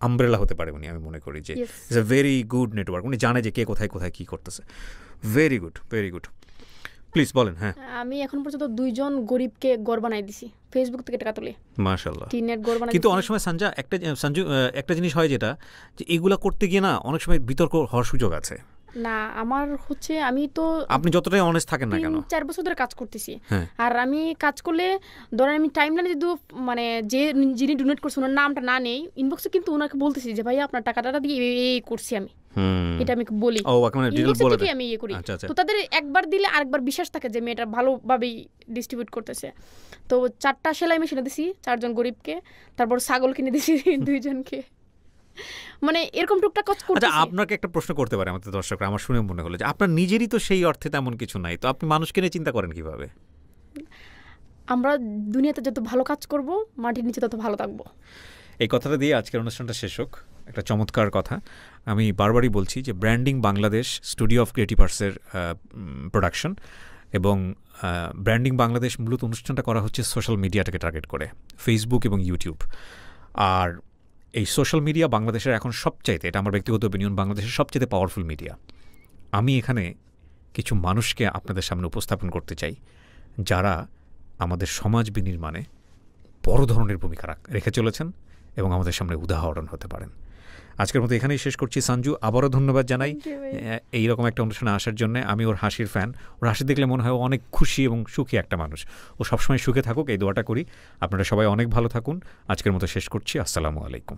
আমব্রেলা হতে পারে উনি, আমি মনে করি যে it's a very good network. উনি জানে যে কে কোথায় কোথায় কী করতেছে। Very good, very good. Please বলেন। হ্যাঁ, আমি এখন পর্যন্ত 2 জন গরিবকে ঘর বানাই দিছি, ফেসবুক থেকে টাকা তুলে, মাশাআল্লাহ। টিনের ঘর বানাই। কিন্তু অনেক সময় সঞ্জু একটা জিনিস হয় যেটা, যে এগুলা করতে গিয়ে না অনেক সময় বিতর্ক হওয়ার সুযোগ আছে। না, আমার হচ্ছে, আমি তো, আপনি যতটাই অনেস্ট থাকেন না কেন, 4 বছর ধরে কাজ করতেছি, আর আমি কাজ করলে ধরেন আমি টাইমলাইনে যদি মানে যিনি ডোনেট করছে ওনার নামটা না নেই, ইনবক্সে কিন্তু ওনাকে বলতেছি যে ভাই আপনার টাকাটা দিয়ে এই করছি আমি, এটা আমি বলি, ইনবক্সে আমি ইয়ে করি। তো তাদের একবার দিলে আরেকবার বিশ্বাস থাকে যে মেয়েটা ভালোভাবেই ডিস্ট্রিবিউট করতেছে। তো 4টা সেলাই মেশিনে দিছি 4 জন গরিবকে, তারপর ছাগল কিনে দিছি 2 জনকে। মানে এরকম টুকটাক কাজ আচ্ছা করতেছি। আপনাকে একটা প্রশ্ন করতে পারে আমাদের দর্শকরা, আমার শুনে মনে হলো যে আপনার নিজেরই তো সেই অর্থে তেমন কিছু নাই, তো আপনি মানুষকে নিয়ে চিন্তা করেন কিভাবে? আমরা দুনিয়াতে যত ভালো কাজ করব মাটির নিচে তত ভালো থাকবো। এই কথাটা দিয়ে আজকের অনুষ্ঠানটা শেষ হোক। একটা চমৎকার কথা, আমি বারবারই বলছি যে branding Bangladesh studio of creative আর্টসের প্রোডাকশন, এবং ব্র্যান্ডিং বাংলাদেশ মূলত অনুষ্ঠানটা করা হচ্ছে সোশ্যাল মিডিয়াটাকে টার্গেট করে, ফেসবুক এবং ইউটিউব। আর এই সোশ্যাল মিডিয়া বাংলাদেশের এখন সবচাইতে, এটা আমার ব্যক্তিগত অপিনিয়ন, বাংলাদেশের সবচাইতে পাওয়ারফুল মিডিয়া। আমি এখানে কিছু মানুষকে আপনাদের সামনে উপস্থাপন করতে চাই যারা আমাদের সমাজ বিনির্মাণে বড় ধরনের ভূমিকা রেখে চলেছেন এবং আমাদের সামনে উদাহরণ হতে পারেন। আজকের মতো এখানেই শেষ করছি। সঞ্জু, আবারও ধন্যবাদ জানাই এইরকম একটা অনুষ্ঠানে আসার জন্য। আমি ওর হাসির ফ্যান, ওর হাসি দেখলে মনে হয় অনেক খুশি এবং সুখী একটা মানুষ। ও সবসময় সুখে থাকুক, এই দোয়াটা করি। আপনারা সবাই অনেক ভালো থাকুন। আজকের মতো শেষ করছি। আসসালামু আলাইকুম।